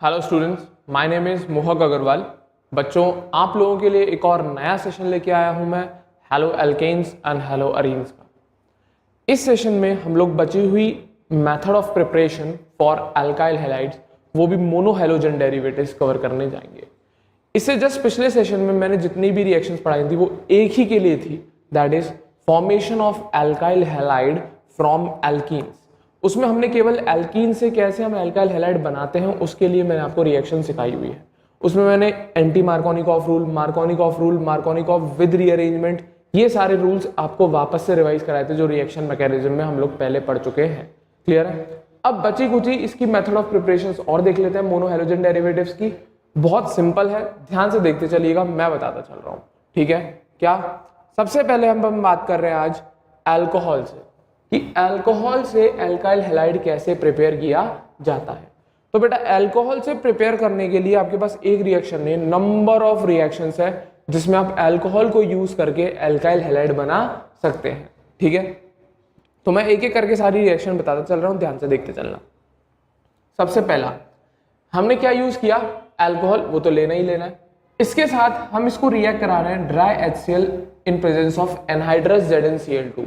Hello students, my name is मोहक अग्रवाल। बच्चों, आप लोगों के लिए एक और नया सेशन लेके आया हूं मैं, haloalkanes and haloarenes का। इस सेशन में हम लोग बची हुई method of preparation for alkyl halides, वो भी मोनो हैलोजन डेरिवेटिव्स कवर करने जाएंगे। इससे जस्ट पिछले सेशन में मैंने जितनी भी रिएक्शंस पढ़ाई थी वो एक ही के लिए थी, that is formation of alkyl halide from alkenes. उसमें हमने केवल एल्कीन से कैसे हम अल्काइल हैलाइड बनाते हैं उसके लिए मैंने आपको रिएक्शन सिखाई हुई है। उसमें मैंने anti Markovnikov rule, Markovnikov rule, Markovnikov with rearrangement, ये सारे रूल्स आपको वापस से रिवाइज कराए थे जो रिएक्शन मैकेनिज्म में हम लोग पहले पढ़ चुके हैं। क्लियर है? अब बची कुची इसकी मेथड ऑफ प्रिपरेशन और देख लेते हैं मोनो हैलोजन डेरिवेटिव्स की। बहुत सिंपल है, ध्यान से देखते चलिएगा, मैं बताता चल रहा हूँ। ठीक है? क्या सबसे पहले हम बात कर रहे हैं आज अल्कोहल से, कि अल्कोहल से अल्काइल हैलाइड कैसे प्रिपेयर किया जाता है। तो बेटा, अल्कोहल से प्रिपेयर करने के लिए आपके पास एक रिएक्शन नहीं, नंबर ऑफ रिएक्शंस है जिसमें आप अल्कोहल को यूज करके अल्काइल हैलाइड बना सकते हैं। ठीक है? तो मैं एक एक करके सारी रिएक्शन बताता चल रहा हूं, ध्यान से देखते चलना। सबसे पहला हमने क्या यूज किया, अल्कोहल, वो तो लेना ही लेना है। इसके साथ हम इसको रिएक्ट करा रहे हैं dry HCl in presence of anhydrous ZnCl2।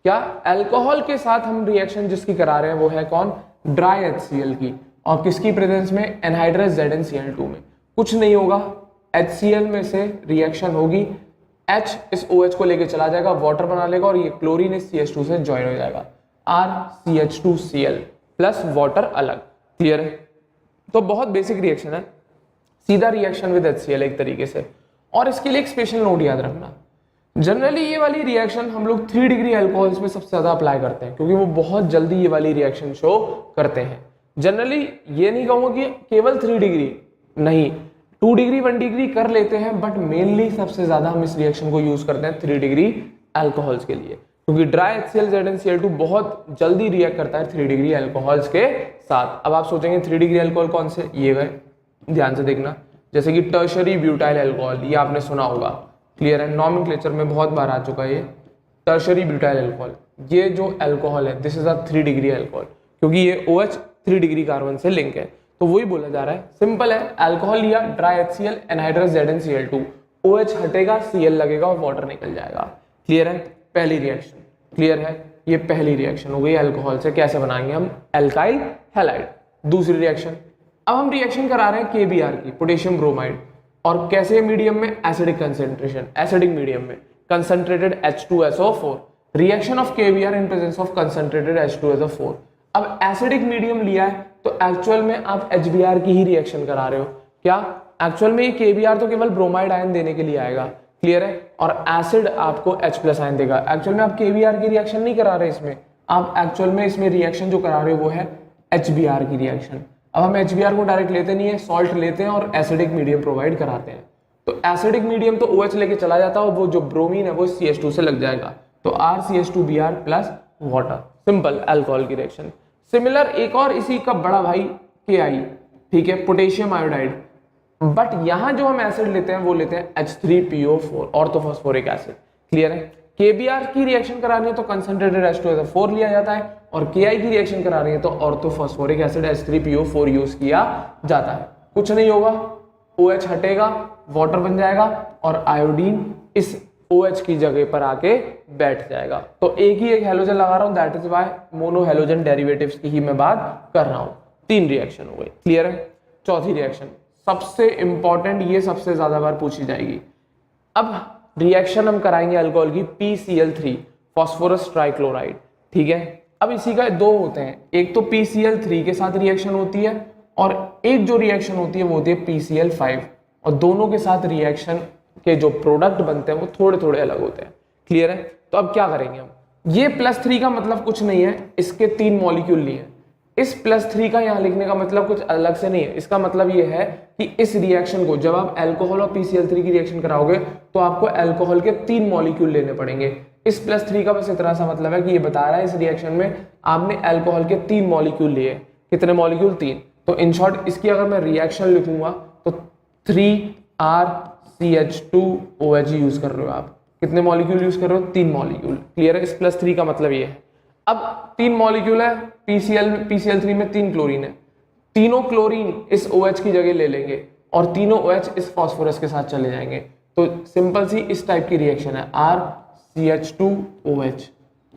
क्या अल्कोहल के साथ हम रिएक्शन जिसकी करा रहे हैं वो है कौन, ड्राई HCl की, और किसकी प्रेजेंस में, एनहाइड्रस ZnCl2 में। कुछ नहीं होगा, HCl में से रिएक्शन होगी, H इस OH को लेके चला जाएगा, वाटर बना लेगा और ये क्लोरीन इस CH2 से ज्वाइन हो जाएगा, RCH2Cl प्लस वाटर अलग। क्लियर है? तो बहुत बेसिक रिएक्शन है, सीधा रिएक्शन विद HCl एक तरीके से। और इसके लिए एक स्पेशल नोट याद रखना, जनरली ये वाली रिएक्शन हम लोग 3 डिग्री अल्कोहल्स में सबसे ज्यादा अप्लाई करते हैं क्योंकि वो बहुत जल्दी ये वाली रिएक्शन शो करते हैं। जनरली ये नहीं कहूंगा कि केवल 3 डिग्री, नहीं, 2 डिग्री 1 डिग्री कर लेते हैं, बट मेनली सबसे ज्यादा हम इस रिएक्शन को यूज करते हैं 3 डिग्री अल्कोहल्स के लिए, क्योंकि ड्राई HCl ZnCl2 बहुत जल्दी रिएक्ट करता है 3 डिग्री अल्कोहल्स के साथ। अब आप सोचेंगे 3 डिग्री अल्कोहल कौन से, ये गए, ध्यान से देखना, जैसे कि टर्शरी ब्यूटाइल अल्कोहल, ये आपने सुना होगा। क्लियर है? नॉमेनक्लेचर में बहुत बार आ चुका है ये टर्शरी ब्यूटाइल अल्कोहल। ये जो अल्कोहल है this is a 3 degree alcohol, क्योंकि ये OH 3 डिग्री कार्बन से लिंक है, तो वही बोला जा रहा है। सिंपल है, अल्कोहल लिया, dry HCl anhydrous ZnCl2, OH हटेगा, Cl लगेगा और वाटर निकल जाएगा। क्लियर है? पहली रिएक्शन क्लियर है, ये पहली रिएक्शन हो गई अल्कोहल से कैसे बनाएंगे हम अल्काइल हैलाइड। दूसरी रिएक्शन, अब हम रिएक्शन करा रहे हैं KBr की, पोटेशियम ब्रोमाइड, और कैसे मीडियम में, एसिडिक कंसेंट्रेशन, एसिडिक मीडियम में, concentrated H2SO4, reaction of KBr in presence of concentrated H2SO4। अब एसिडिक मीडियम लिया है तो एक्चुअल में आप HBr की ही रिएक्शन करा रहे हो। क्या एक्चुअल में ये KBr तो केवल ब्रोमाइड आयन देने के लिए आएगा, क्लियर है, और एसिड आपको H+ आयन देगा। एक्चुअल में आप KBr की रिएक्शन नहीं करा रहे इसमें, आप एक्चुअल में इसमें रिएक्शन जो करा रहे हो वो है HBr की रिएक्शन। अब हम HBr को डायरेक्ट लेते नहीं है, सॉल्ट लेते हैं और एसिडिक मीडियम प्रोवाइड कराते हैं। तो एसिडिक मीडियम तो OH लेके चला जाता है और वो जो ब्रोमीन है वो CH2 से लग जाएगा, तो RCH2Br plus water, simple alcohol की रिएक्शन। सिमिलर एक और इसी का बड़ा भाई KI, ठीक है, पोटेशियम आयोडाइड, बट यहां जो हम एसिड लेते हैं वो लेते हैं H3PO4, ऑर्थोफॉस्फोरिक एसिड। क्लियर है? KBr की रिएक्शन करानी है तो कंसंट्रेटेड H2SO4 लिया जाता है, और KI की रिएक्शन करा रही है तो ऑर्थोफॉस्फोरिक एसिड H3PO4 यूज किया जाता है। कुछ नहीं होगा, OH हटेगा, वाटर बन जाएगा और आयोडीन इस OH की जगह पर आके बैठ जाएगा। तो एक ही एक हैलोजन लगा रहा हूं, that is why mono halogen derivatives की ही मैं बात कर रहा हूं। 3 रिएक्शन हो गई। क्लियर है? चौथी रिएक्शन सबसे इंपॉर्टेंट, ये सबसे ज्यादा बार पूछी जाएगी। अब रिएक्शन हम कराएंगे अल्कोहल की PCl3, फास्फोरस ट्राइक्लोराइड। ठीक है? अब इसी का 2 होते हैं, एक तो PCl3 के साथ रिएक्शन होती है और एक जो रिएक्शन होती है वो होती है PCl5, और दोनों के साथ रिएक्शन के जो प्रोडक्ट बनते हैं वो थोड़े थोड़े अलग होते हैं। क्लियर है? तो अब क्या करेंगे हम, ये +3 का मतलब कुछ नहीं है, इसके 3 मॉलिक्यूल लिए हैं। इस +3 का यहाँ लिखने का मतलब कुछ अलग से नहीं है, इसका मतलब ये है कि इस रिएक्शन को जब आप अल्कोहल और PCl3 की रिएक्शन कराओगे तो आपको अल्कोहल के 3 मॉलिक्यूल लेने पड़ेंगे। इस +3 का बस इतना सा मतलब है कि ये बता रहा है इस रिएक्शन में आपने अल्कोहल के 3 मॉलिक्यूल लिए। कितने मॉलिक्यूल? 3। तो इन शॉर्ट इसकी अगर मैं रिएक्शन लिखूंगा तो 3RCH2OH यूज कर रहे हो आप। कितने मॉलिक्यूल यूज कर रहे हो? 3 मॉलिक्यूल। क्लियर है? इस +3 का मतलब ये है। अब 3 मॉलिक्यूल है, PCl3 में 3 क्लोरीन है, तीनों क्लोरीन इस OH की जगह ले लेंगे और तीनों OH इस फास्फोरस के साथ चले जाएंगे। तो सिंपल सी इस टाइप की रिएक्शन है, RCH2OH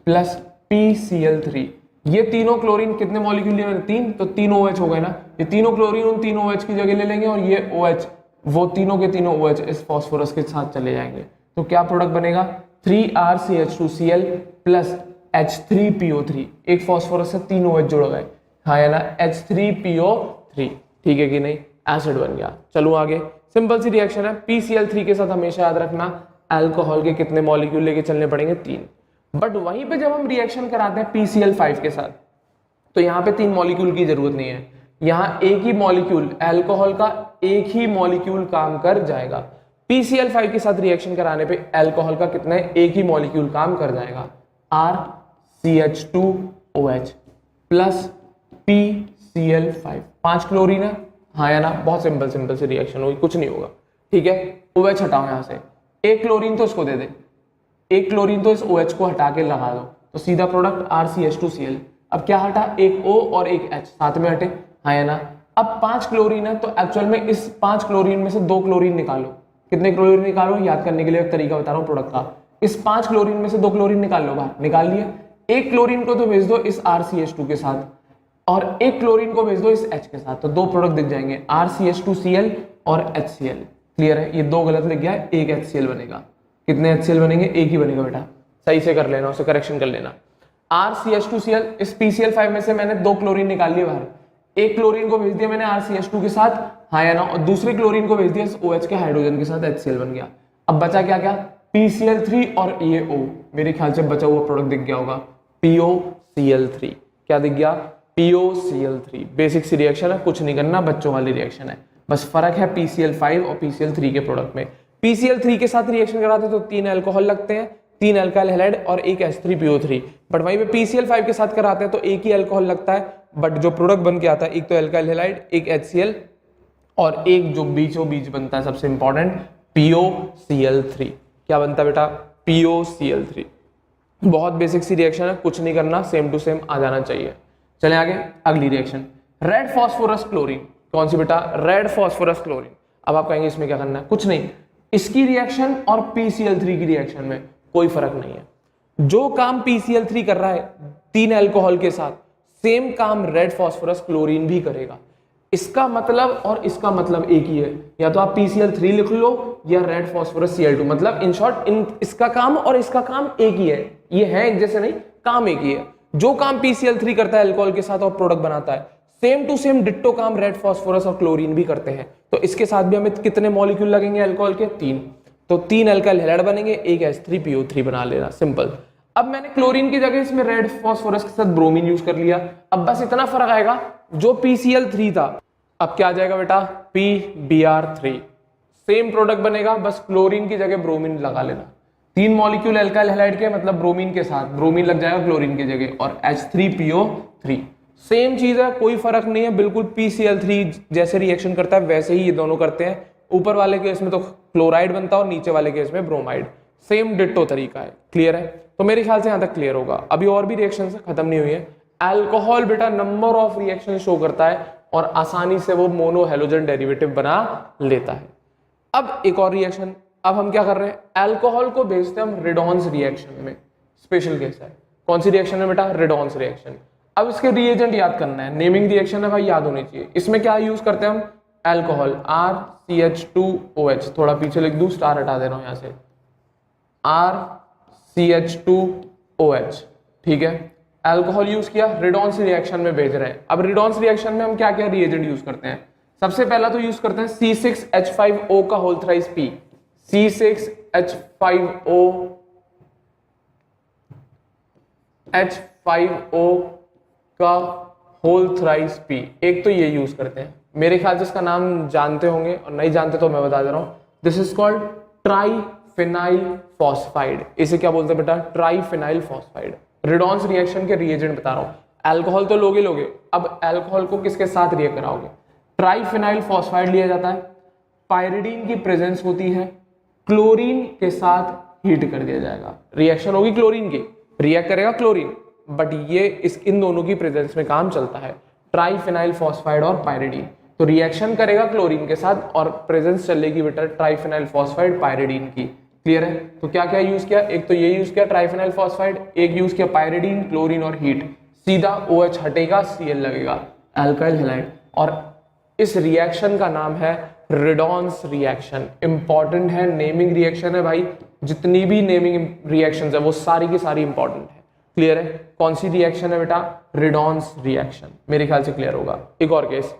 प्लस PCl3। ये तीनों क्लोरीन कितने मॉलिक्यूल लिए मैंने? 3, तो 3 OH हो गए ना। ये तीनों क्लोरीन उन तीनों OH की जगह ले लेंगे और ये OH वो तीनों के तीनों OH इस फास्फोरस के साथ चले जाएंगे। तो क्या प्रोडक्ट बनेगा? 3RCH2Cl plus H3PO3। एक फास्फोरस से 3 OH जुड़ गए, हाँ है ना, H3PO3। ठीक है कि नहीं? एसिड बन गया। चलो आगे, सिंपल सी रिएक्शन है। PCl3 के साथ हमेशा याद रखना अल्कोहल के कितने मॉलिक्यूल लेके चलने पड़ेंगे? 3। बट वहीं पे जब हम रिएक्शन कराते हैं PCl5 के साथ, तो यहाँ पे 3 मॉलिक्यूल की जरूरत नहीं है। यहाँ एक ही मॉलिक्यूल, अल्कोहल का एक ही मॉलिक्यूल काम कर जाएगा। PCl5 के साथ रिएक्शन कराने पे अल्कोहल का कितना है? एक ही मॉलिक्यूल काम कर जाएगा, RCH2OH प्लस PCl5। 5 क्लोरीन है, हाँ या ना? बहुत सिंपल से रिएक्शन होगी, कुछ नहीं होगा। ठीक है, OH हटाओ यहाँ से, एक क्लोरीन तो इसको दे दे, एक क्लोरीन तो इस OH को हटा के लगा दो, तो सीधा प्रोडक्ट RCH2Cl। अब क्या हटा? एक O और एक H साथ में हटे, हाँ या ना? अब 5 क्लोरीन है, तो एक्चुअल में इस 5 क्लोरीन में से 2 क्लोरीन निकालो। कितने क्लोरीन निकालो? याद करने के लिए एक तरीका बता रहा हूँ प्रोडक्ट का। इस 5 क्लोरीन में से 2 क्लोरीन निकाल लो बाहर, निकाल लिया। एक क्लोरीन को तो भेज दो इस RCH2 के साथ और एक क्लोरीन को भेज दो इस H के साथ, तो 2 प्रोडक्ट दिख जाएंगे, RCH2Cl और HCl। क्लियर है? ये 2 गलत लिख गया है, एक HCl बनेगा। कितने HCl बनेंगे? एक ही बनेगा बेटा, सही से कर लेना, उसे करेक्शन कर लेना। RCH2Cl, इस PCl5 में से मैंने 2 क्लोरीन निकाल लिए बाहर, एक क्लोरीन को भेज दिया मैंने RCH2 के साथ, हाँ या ना, और दूसरे क्लोरीन को भेज दिया इस OH के हाइड्रोजन के साथ, HCl बन गया। अब बचा क्या क्या? PCl3 और ये O। मेरे ख्याल से बचा हुआ प्रोडक्ट दिख गया होगा, POCl3। क्या दिख गया? POCl3। बेसिक सी रिएक्शन है, कुछ नहीं करना, बच्चों वाली रिएक्शन है। बस फर्क है PCl5 और PCl3 के प्रोडक्ट में। PCl3 के साथ रिएक्शन कराते तो 3 अल्कोहल लगते हैं, 3 अल्काइल हैलाइड और एक H3PO3। बट वहीं पे PCl5 के साथ कराते हैं तो एक ही अल्कोहल लगता है, बट जो प्रोडक्ट बन के आता है एक तो अल्काइल हैलाइड, एक HCl और एक जो बीचों बीच बनता है सबसे इंपॉर्टेंट POCl3। क्या बनता है बेटा? POCl3। बहुत बेसिक सी रिएक्शन है, कुछ नहीं करना, सेम टू सेम आ जाना चाहिए। चले आगे, अगली रिएक्शन, रेड फॉस्फोरस क्लोरीन। कौन सी बेटा? Red phosphorus chlorine. अब आप कहेंगे इसमें क्या करना है? कुछ नहीं, इसकी रिएक्शन और PCl3 की रिएक्शन में कोई फर्क नहीं है। जो काम PCl3 कर रहा है 3 अल्कोहल के साथ, सेम काम रेड फॉस्फोरस क्लोरीन भी करेगा। इसका मतलब और इसका मतलब एक ही है, या तो आप PCl3 लिख लो या रेड फॉस्फोरस Cl2। मतलब इन शॉर्ट इसका काम और इसका काम एक ही है, ये है एक जैसे नहीं, काम एक ही है। जो काम PCl3 करता है अल्कोहल के साथ और प्रोडक्ट बनाता है, सेम टू सेम डिट्टो काम रेड फॉस्फोरस और क्लोरीन भी करते हैं। तो इसके साथ भी हमें कितने मॉलिक्यूल लगेंगे अल्कोहल के? 3। तो 3 अल्काइल हैलाइड बनेंगे, एक H3PO3 बना लेना, सिंपल। अब मैंने क्लोरीन की जगह इसमें रेड फॉस्फोरस के साथ ब्रोमीन यूज कर लिया। अब बस इतना फर्क आएगा, जो PCl3 था अब क्या आ जाएगा बेटा? PBr3। सेम प्रोडक्ट बनेगा, बस क्लोरीन की जगह ब्रोमीन लगा लेना। 3 मॉलिक्यूल अल्काइल हैलाइड के, मतलब ब्रोमीन के साथ ब्रोमीन लग जाएगा क्लोरीन की जगह, और H3PO3। सेम चीज है, कोई फर्क नहीं है, बिल्कुल PCl3 जैसे रिएक्शन करता है वैसे ही ये दोनों करते हैं। ऊपर वाले केस में तो क्लोराइड बनता है और नीचे वाले केस में ब्रोमाइड। सेम डिट्टो तरीका है। क्लियर है? तो मेरे ख्याल से यहां तक क्लियर होगा। अभी और भी रिएक्शन खत्म नहीं हुई है। अल्कोहल बेटा नंबर ऑफ रिएक्शन शो करता है और आसानी से वो मोनो हेलोजन डेरिवेटिव बना लेता है। अब एक और रिएक्शन, अब हम क्या कर रहे हैं? अल्कोहल को भेजते हैं हम रेडॉन्स रिएक्शन में। स्पेशल केस है, कौन सी रिएक्शन है बेटा? रेडॉन्स रिएक्शन। अब इसके रिएजेंट याद करना है, नेमिंग रिएक्शन है भाई, याद होनी चाहिए। इसमें क्या यूज करते हैं हम? Alcohol, RCH2OH। थोड़ा पीछे लिख दूं, स्टार हटा दे रहा हूं यहां से, RCH2OH। ठीक है, अल्कोहल यूज किया, रेडॉन्स रिएक्शन में भेज रहे हैं। अब रेडॉन्स रिएक्शन में हम क्या क्या रिएजेंट यूज करते हैं? सबसे पहला तो यूज करते हैं C6H5O का होल थ्राइस P। C6H5O का होल थ्राइस P, एक तो ये यूज करते हैं। मेरे ख्याल से इसका नाम जानते होंगे, और नहीं जानते तो मैं बता दे रहा हूं। This is called triphenyl phosphide. इसे क्या बोलते हैं बेटा? Triphenyl phosphide. रेडॉन्स रिएक्शन के रिएजेंट बता रहा हूं। अल्कोहल तो लोगे, अब अल्कोहल को किसके साथ रिएक्ट कराओगे? ट्राइफिनाइल फॉस्फाइड लिया जाता है, पायरिडीन की प्रेजेंस होती है, क्लोरीन के साथ हीट कर दिया जाएगा। रिएक्शन होगी क्लोरीन की, रिएक्ट करेगा क्लोरीन, बट ये इन दोनों की प्रेजेंस में काम चलता है। ट्राइफिनाइल फॉस्फाइड और पायरिडीन। तो रिएक्शन करेगा क्लोरीन के साथ और प्रेजेंस चलेगी बेटा ट्राइफिनाइल फॉस्फाइड पायरिडीन की। क्लियर है? तो क्या क्या यूज किया, एक तो ये यूज किया ट्राइफिनाइल फॉस्फाइड, एक यूज किया पायरिडीन, क्लोरीन और हीट, सीधा OH हटेगा, Cl लगेगा, अल्काइल हैलाइड। और इस रिएक्शन का नाम है रेडॉन्स रिएक्शन। इंपॉर्टेंट है, नेमिंग रिएक्शन है भाई, जितनी भी नेमिंग रिएक्शंस है वो सारी की सारी इंपॉर्टेंट है। क्लियर है? कौन सी रिएक्शन है बेटा? रेडॉन्स रिएक्शन। मेरे ख्याल से क्लियर होगा। एक और केस,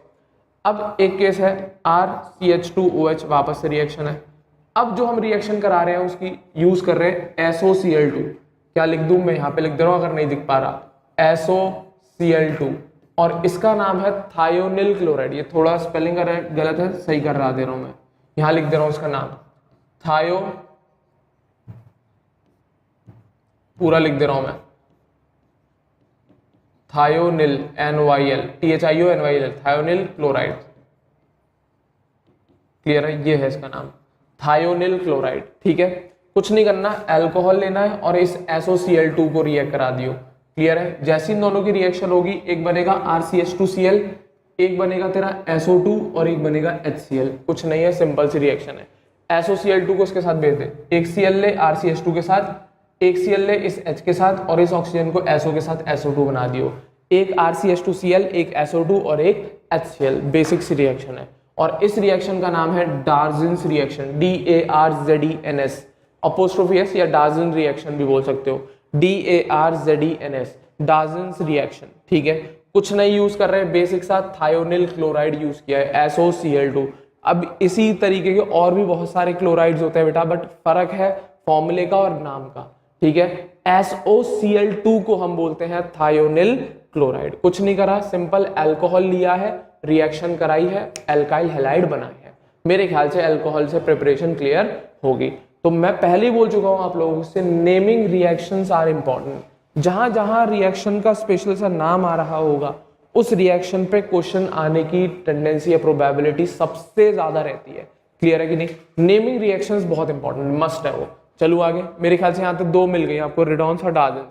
अब एक केस है RCH2OH, वापस से रिएक्शन है। अब जो हम रिएक्शन करा रहे हैं उसकी यूज कर रहे हैं SOCl2। क्या लिख दूं मैं, यहाँ पे लिख दे रहा हूं अगर नहीं दिख पा रहा, SOCl2, और इसका नाम है थायोनिल क्लोराइड। ये थोड़ा स्पेलिंग गलत है, सही कर रहा दे रहा हूं मैं, यहां लिख दे रहा हूं इसका नाम थायो, पूरा लिख दे रहा हूं मैं, thionyl NYL, THIONYL, thionyl chloride. Clear है? ये है इसका नाम, थायोनिल क्लोराइड। ठीक है, कुछ नहीं करना, अल्कोहल लेना है और इस SOCl2 को रिएक्ट करा दियो। क्लियर है? जैसे इन दोनों की रिएक्शन होगी, एक बनेगा RCH2Cl, एक बनेगा तेरा SO2 और एक बनेगा HCl। कुछ नहीं है, सिंपल सी रिएक्शन है। SOCl2 को इसके साथ भेज दे, एक Cl ले RCH2 के साथ, एक Cl ले इस H के साथ और इस ऑक्सीजन को SO के साथ SO2 बना दियो। एक RCH2Cl, एक SO2 और एक HCl। बेसिक सी रिएक्शन है और इस रिएक्शन का नाम है डार्जिन्स रिएक्शन, DARZENS, अपोस्ट्रोफी एस, या डार्जिन रिएक्शन भी बोल सकते हो, DARZENS, डार्जिन्स रिएक्शन। ठीक है, कुछ नहीं यूज कर रहे, बेसिक सा थायोनिल क्लोराइड यूज किया है, SOCl2। अब इसी तरीके के और भी बहुत सारे क्लोराइड्स होते हैं बेटा, बट फर्क है फॉर्मूले का और नाम का। ठीक है, SOCl2 को हम बोलते हैं थायोनिल क्लोराइड। कुछ नहीं करा, सिंपल अल्कोहल लिया है, रिएक्शन कराई है, अल्काइल हैलाइड बनाई है। मेरे ख्याल से अल्कोहल से प्रिपरेशन क्लियर होगी। तो मैं पहले ही बोल चुका हूं आप लोगों से, नेमिंग रिएक्शंस आर इंपॉर्टेंट। जहां जहां रिएक्शन का स्पेशल सा नाम आ रहा होगा, उस रिएक्शन पे क्वेश्चन आने की टेंडेंसी या प्रोबेबिलिटी सबसे ज्यादा रहती है। क्लियर है कि नहीं? नेमिंग रिएक्शंस बहुत इंपॉर्टेंट, मस्ट है वो। चलो आगे, मेरे ख्याल से यहाँ तक दो मिल गई आपको, रेडॉन्स और डार्जेंस।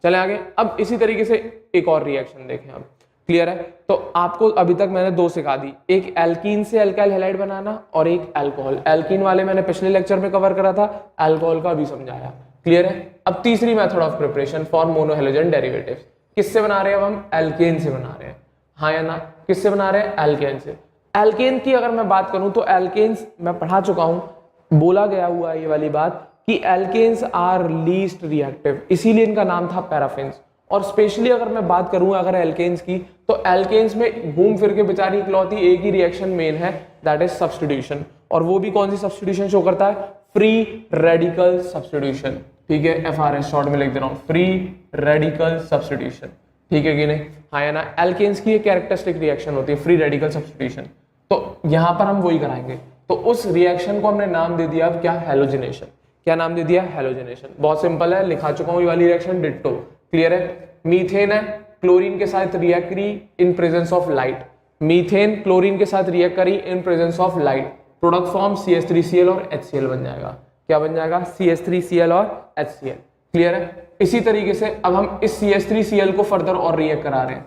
चले आगे, अब इसी तरीके से एक और रिएक्शन देखें हम। क्लियर है? तो आपको अभी तक मैंने दो सिखा दी, एक एल्कीन से अल्काइल हैलाइड बनाना और एक अल्कोहल। एल्कीन वाले मैंने पिछले लेक्चर में कवर करा था, अल्कोहल का भी समझाया। क्लियर है? अब तीसरी method of preparation for monohalogen derivatives. किससे बना रहे हैं अब हम? एल्केन से बना रहे हैं, हाँ या ना? किससे बना रहे हैं? एल्केन से। एल्केन की अगर मैं बात करूं तो एल्केन्स मैं पढ़ा चुका हूं, बोला गया हुआ है ये वाली बात कि एल्केन्स आर लीस्ट रिएक्टिव, इसीलिए इनका नाम था पैराफिन्स। और स्पेशली अगर मैं बात करूं अगर एल्केन्स की, तो एल्केन्स में घूम फिर के बेचारी इकलौती एक ही रिएक्शन मेन है, दैट इज सब्स्टिट्यूशन। और वो भी कौन सी सब्स्टिट्यूशन शो करता है? Free radical substitution. ठीक है, FRS शॉर्ट में लिख दे रहा हूं, फ्री रेडिकल सब्स्टिट्यूशन। ठीक है कि नहीं? हाँ या ना? एल्केन्स की एक कैरेक्टरिस्टिक रिएक्शन होती है फ्री रेडिकल सब्स्टिट्यूशन। तो यहां पर हम वही कराएंगे। तो उस रिएक्शन को हमने नाम दे दिया अब क्या? हैलोजिनेशन। क्या नाम दे दिया? हैलोजिनेशन। बहुत सिंपल है, लिखा चुका हूं ये वाली रिएक्शन, डिट्टो। क्लियर है? मीथेन है, क्लोरीन के साथ रिएक्ट करी इन presence of light. Methane chlorine के साथ रिएक्ट करी इन presence of light, product form CH3Cl और HCl बन जाएगा। क्या बन जाएगा? CH3Cl और HCl। क्लियर है? इसी तरीके से अब हम इस CH3Cl को फर्दर और रिएक्ट करा रहे हैं,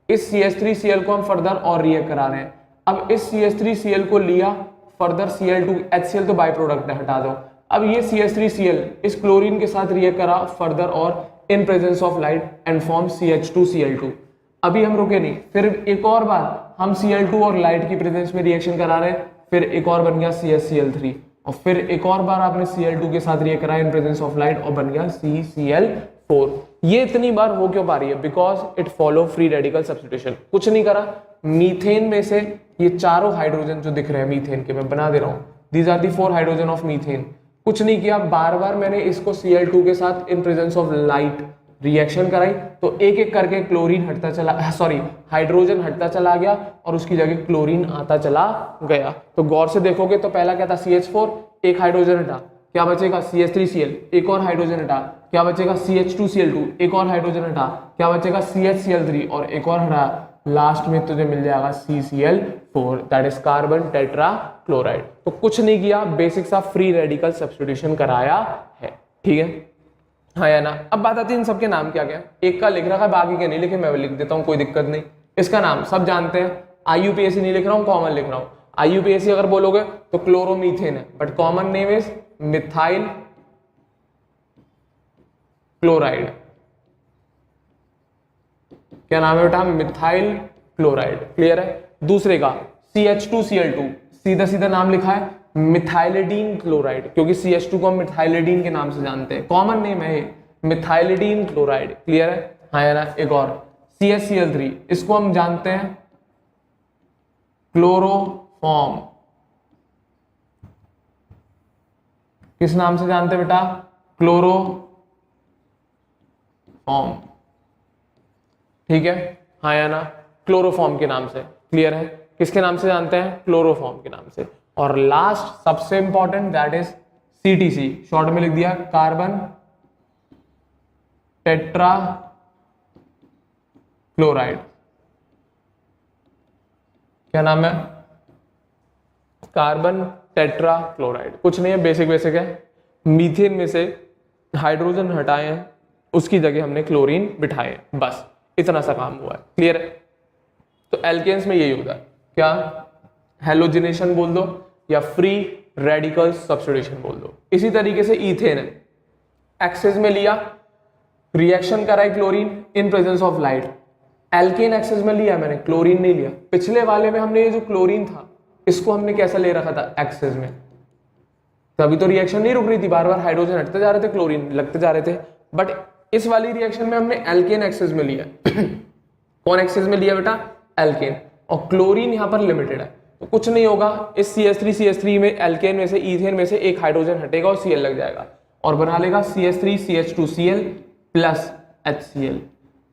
इस CH3Cl को हम फर्दर और रिएक्ट करा रहे हैं। अब इस CH3Cl को लिया फर्दर Cl2, HCl तो बाय प्रोडक्ट है, हटा दो। अब ये CH3Cl इस क्लोरीन के साथ रिएक्ट करा फर्दर और इन presence of light and form CH2Cl2। अभी हम रुके नहीं, फिर एक और बार हम Cl2 और लाइट की प्रेजेंस में रिएक्शन करा रहे हैं, फिर एक और बन गया CH_Cl3 और फिर एक और बार आपने Cl2 के साथ रिएक्ट करा इन प्रेजेंस ऑफ लाइट और बन गया CCl4। ये इतनी बार हो क्यों पा रही है? Because it follow free radical substitution. कुछ नहीं करा, मीथेन में से ये चारों हाइड्रोजन जो दिख रहे हैं मीथेन के, मैं बना दे रहा हूं, these are the 4 hydrogen of methane. कुछ नहीं किया, बार बार मैंने इसको Cl2 के साथ इन प्रेजेंस ऑफ लाइट रिएक्शन कराई, तो एक एक करके क्लोरीन हटता चला, सॉरी हाइड्रोजन हटता चला गया और उसकी जगह क्लोरीन आता चला गया। तो गौर से देखोगे तो पहला क्या था? CH4, एक हाइड्रोजन हटा, क्या बचेगा? CH3Cl, एक और हाइड्रोजन हटा, क्या बचेगा? CH2Cl2, एक और हाइड्रोजन हटा, क्या बचेगा? CHCl3 और एक और हटा, लास्ट में तुझे मिल जाएगा CCl4, that is carbon tetra chloride. तो कुछ नहीं किया, बेसिक सा फ्री रेडिकल सब्स्टिट्यूशन कराया है। ठीक है, हाँ या ना? अब बात आती है इन सबके नाम क्या क्या। एक का लिख रखा है, बाकी के नहीं लिखे, मैं लिख देता हूँ, कोई दिक्कत नहीं। इसका नाम सब जानते हैं, IUPAC नहीं लिख रहा हूं, कॉमन लिख रहा हूं। IUPAC अगर बोलोगे तो क्लोरोमीथेन है, but common name is methyl chloride. क्या नाम है बेटा? Methyl chloride. क्लियर है? दूसरे का CH2Cl2, सीधा सीधा नाम लिखा है मिथाइलिडीन क्लोराइड, क्योंकि CH2 को हम मिथाइलिडीन के नाम से जानते हैं, कॉमन नेम है ये मिथाइलिडीन क्लोराइड। क्लियर है? हाँ या ना? एक और CHCl3, इसको हम जानते हैं क्लोरोफॉर्म। किस नाम से जानते हैं बेटा? क्लोरोफॉर्म। ठीक है? हाँ या ना? क्लोरोफॉर्म के नाम से। क्लियर है? किसके नाम से जानते हैं? क्लोरोफॉर्म के नाम से। और लास्ट सबसे important that is CTC, short में लिख दिया कार्बन टेट्रा क्लोराइड। क्या नाम है? Carbon tetra chloride. कुछ नहीं है, बेसिक बेसिक है। मीथेन में से हाइड्रोजन हटाए हैं, उसकी जगह हमने क्लोरीन बिठाए हैं, बस इतना सा काम हुआ है। क्लियर है? तो एल्केन्स में यही होता है, क्या? हेलोजिनेशन बोल दो या फ्री रेडिकल सब्स्टिट्यूशन बोल दो। इसी तरीके से ईथेन है, एक्सेस में लिया, रिएक्शन कराई chlorine in presence of light. Alkane excess में लिया मैंने, क्लोरीन नहीं लिया। पिछले वाले में हमने ये जो क्लोरीन था इसको हमने कैसा ले रखा था? एक्सेस में। तभी तो रिएक्शन नहीं रुक रही थी, बार बार हाइड्रोजन हटते जा रहे थे, क्लोरीन लगते जा रहे थे। बट इस वाली रिएक्शन में हमने एल्केन एक्सेस में लिया। कौन एक्सेस में लिया बेटा? एल्केन। और क्लोरीन यहां पर लिमिटेड है, तो कुछ नहीं होगा, इस CH3 में एल्केन में से ईथेन में से एक हाइड्रोजन हटेगा और Cl लग जाएगा और बना लेगा CH3CH2Cl plus HCl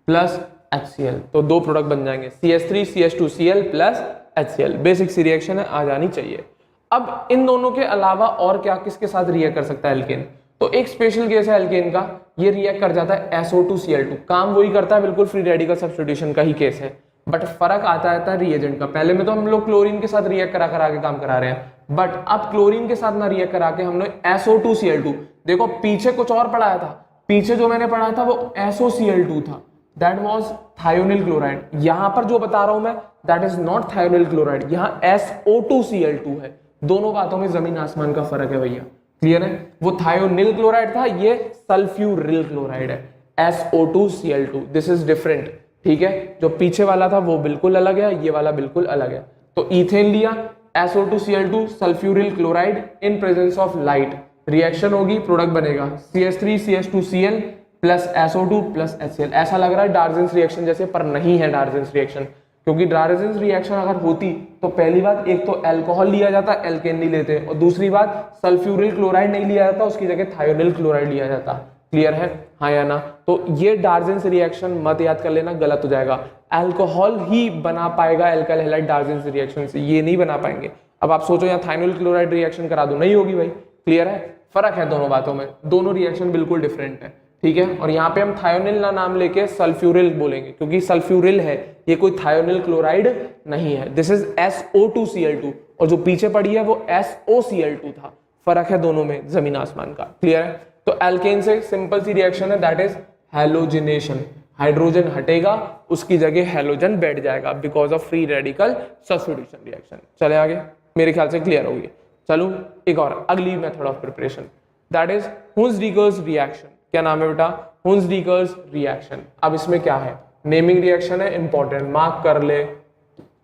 plus HCl। तो दो प्रोडक्ट बन जाएंगे, CH3CH2Cl प्लस HCl। बेसिक सी रिएक्शन है, आ जानी चाहिए। अब इन दोनों के अलावा और क्या किसके साथ रिएक्ट कर सकता है एल्केन? तो एक स्पेशल केस है एल्केन का, ये रिएक्ट कर जाता है SO2Cl2। काम वही करता है, बिल्कुल फ्री रेडिकल सब्स्टिट्यूशन का ही केस है, बट फर्क आता है रिएजेंट का। पहले में तो हम लोग क्लोरीन के साथ रिएक्ट करा आगे काम करा रहे हैं, बट अब क्लोरीन के साथ ना रिएक्ट करा के हमने SO2Cl2। देखो पीछे कुछ और पढ़ाया था, पीछे जो मैंने पढ़ा था वो SOCl2 था, दैट वाज थायोनिल क्लोराइड। यहां पर जो बता रहा हूं मैं that is not thionyl chloride, यहां SO2Cl2 है। दोनों बातों में जमीन आसमान का फर्क है भैया। क्लियर है? वो थायोनिल क्लोराइड था, ये सल्फ्यूरिल क्लोराइड है, SO2Cl2। This is different. ठीक है? जो पीछे वाला था वो बिल्कुल अलग है, ये वाला बिल्कुल अलग है। तो ईथेन लिया, SO2Cl2 sulphuryl chloride in presence of light, reaction होगी, प्रोडक्ट बनेगा CH3CH2Cl plus SO2 plus HCl। ऐसा लग रहा है डार्जेंस रिएक्शन जैसे, पर नहीं है डार्जेंस रिएक्शन, क्योंकि डार्जेंस रिएक्शन अगर होती तो पहली बात एक तो अल्कोहल लिया जाता, एल्केन नहीं लेते, और दूसरी बात सल्फ्यूरिल क्लोराइड नहीं लिया जाता, उसकी जगह थायोनिल क्लोराइड लिया जाता। क्लियर है? हाँ या ना? तो ये डार्जेंस रिएक्शन मत याद कर लेना, गलत हो जाएगा। अल्कोहल ही बना पाएगा एल्काइल हैलाइड डार्जेंस रिएक्शन से, ये नहीं बना पाएंगे। अब आप सोचो यहाँ थायोनिल क्लोराइड रिएक्शन करा दो, नहीं होगी भाई। क्लियर है? फर्क है दोनों बातों में, दोनों रिएक्शन बिल्कुल डिफरेंट है। ठीक है? और यहाँ पे हम थायोनिल ना नाम लेके सल्फ्यूरिल बोलेंगे, क्योंकि सल्फ्यूरिल है, ये कोई थायोनिल क्लोराइड नहीं है। दिस इज SO2Cl2 और जो पीछे पड़ी है वो SOCl2 था। फर्क है दोनों में जमीन आसमान का। क्लियर है? तो एल्केन से सिंपल सी रिएक्शन है, दैट इज हैलोजिनेशन। हाइड्रोजन हटेगा, उसकी जगह हैलोजन बैठ जाएगा because of free radical substitution reaction. चले आगे, मेरे ख्याल से क्लियर होगी। चलो एक और अगली method of preparation, that is Hunsdiecker's reaction. क्या नाम है बेटा? Hunsdiecker's reaction. अब इसमें क्या है? नेमिंग रिएक्शन है, इंपॉर्टेंट, मार्क कर ले।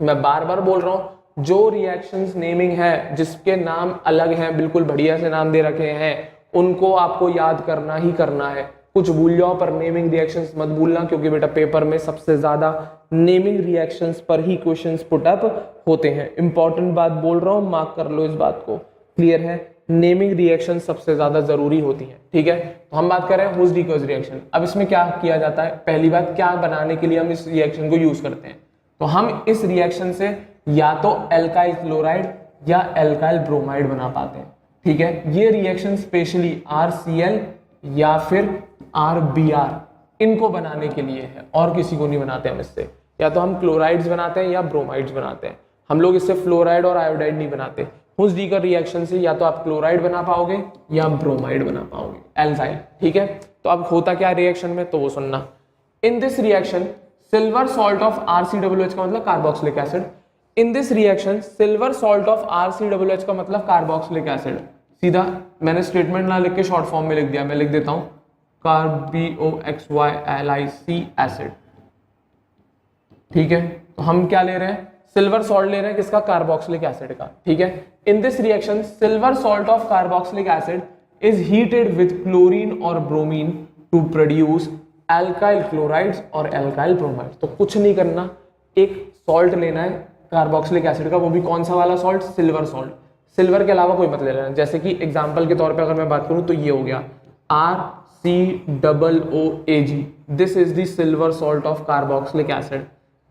मैं बार बार बोल रहा हूं, जो रिएक्शंस नेमिंग है, जिसके नाम अलग हैं, बिल्कुल बढ़िया से नाम दे रखे हैं, उनको आपको याद करना ही करना है। कुछ भूल जाओ पर नेमिंग रिएक्शंस मत भूलना, क्योंकि बेटा पेपर में सबसे ज्यादा नेमिंग रिएक्शंस पर ही क्वेश्चंस पुट अप होते हैं। इंपॉर्टेंट बात बोल रहा हूं, मार्क कर लो इस बात को। क्लियर है? नेमिंग रिएक्शन सबसे ज्यादा जरूरी होती है। ठीक है? तो हम बात कर रहे हैं हुंस-डीकर्स रिएक्शन। अब इसमें क्या किया जाता है? पहली बात, क्या बनाने के लिए हम इस रिएक्शन को यूज करते हैं? तो हम इस रिएक्शन से या तो एल्काइल क्लोराइड या एल्काइल ब्रोमाइड बना पाते हैं। ठीक है? ये रिएक्शन स्पेशली RCl या फिर RBr इनको बनाने के लिए है, और किसी को नहीं बनाते हम इससे। या तो हम क्लोराइड्स बनाते हैं या ब्रोमाइड्स बनाते हैं, हम लोग इससे फ्लोराइड और आयोडाइड नहीं बनाते। हुंस-डीकर रिएक्शन से या तो आप क्लोराइड बना पाओगे या ब्रोमाइड बना पाओगे, एल्काइल। ठीक है? तो अब होता क्या रिएक्शन में, तो वो सुनना। इन this reaction silver salt of RCOOH का मतलब carboxylic acid. In this reaction silver salt of RCOOH का मतलब कार्बोक्सिलिक एसिड। सीधा मैंने स्टेटमेंट ना लिख के शॉर्ट फॉर्म में लिख दिया, मैं लिख देता हूं कार्बोक्सिलिक एसिड। ठीक है, तो हम क्या ले रहे हैं, सिल्वर सॉल्ट ले रहे हैं, किसका, कार्बोक्सिलिक एसिड का। ठीक है, in this reaction silver salt of carboxylic acid is heated with chlorine और bromine to produce alkyl chlorides और एल्काइल ब्रोमाइड्स। तो कुछ नहीं करना, एक सॉल्ट लेना है कार्बोक्सिलिक एसिड का, वो भी कौन सा वाला सॉल्ट, सिल्वर सॉल्ट। सिल्वर के अलावा कोई मत ले लेना। जैसे कि एग्जांपल के तौर पे अगर मैं बात करूं तो ये हो गया RCOOAG, this is the silver salt of carboxylic acid.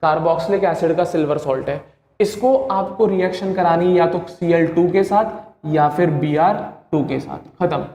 Carboxylic acid का सिल्वर सॉल्ट है। इसको आपको रिएक्शन करानी या तो Cl2 के साथ या फिर Br2 के साथ, खत्म,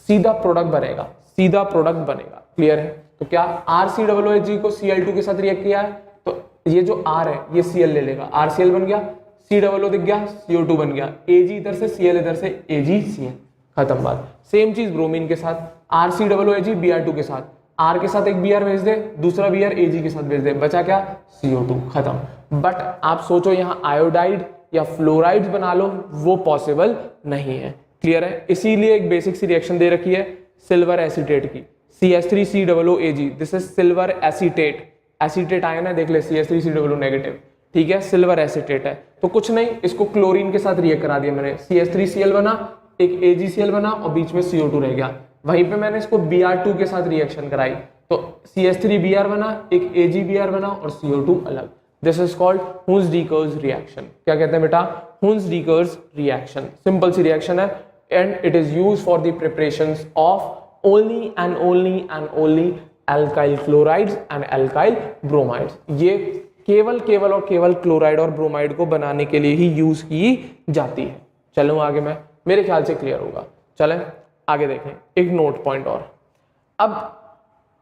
सीधा प्रोडक्ट बनेगा, सीधा प्रोडक्ट बनेगा। क्लियर है? तो क्या RCOOAG को Cl2 के साथ रिएक्ट किया है तो ये जो R है ये Cl ले लेगा, RCl बन गया, COO दिख गया, CO2 बन गया, Ag इधर से, Cl इधर से, AgCl, खत्म बात। सेम चीज ब्रोमीन के साथ, RCOOAG Br2 के साथ, R के साथ एक Br भेज दे, दूसरा Br Ag के साथ भेज दे, बचा क्या, CO2, खत्म। बट आप सोचो यहाँ आयोडाइड या फ्लोराइड बना लो, वो पॉसिबल नहीं है। क्लियर है? इसीलिए एक बेसिक सी रिएक्शन दे रखी है सिल्वर एसीटेट की, CH3COOAG, this is silver acetate. Acetate ion है, देख ले, CH3COO नेगेटिव। ठीक है, सिल्वर एसीटेट है। तो कुछ नहीं, इसको क्लोरीन के साथ रिएक्ट करा दिया मैंने, CH3Cl बना, एक AgCl बना और बीच में CO2 रह गया। वहीं पे मैंने इसको Br2 के साथ रिएक्शन कराई तो CH3Br बना, एक AgBr बना और CO2 अलग। This is called Hunsdiecker's reaction. क्या कहते हैं बेटा, हुन्स-डीकर्स रिएक्शन। सिंपल सी रिएक्शन है and it is used for the preparations of only and only alkyl chlorides and alkyl bromides। ये केवल और केवल क्लोराइड और ब्रोमाइड को बनाने के लिए ही यूज की जाती है। चलो आगे, मैं मेरे ख्याल से क्लियर होगा। चलें आगे देखें, एक नोट पॉइंट और। अब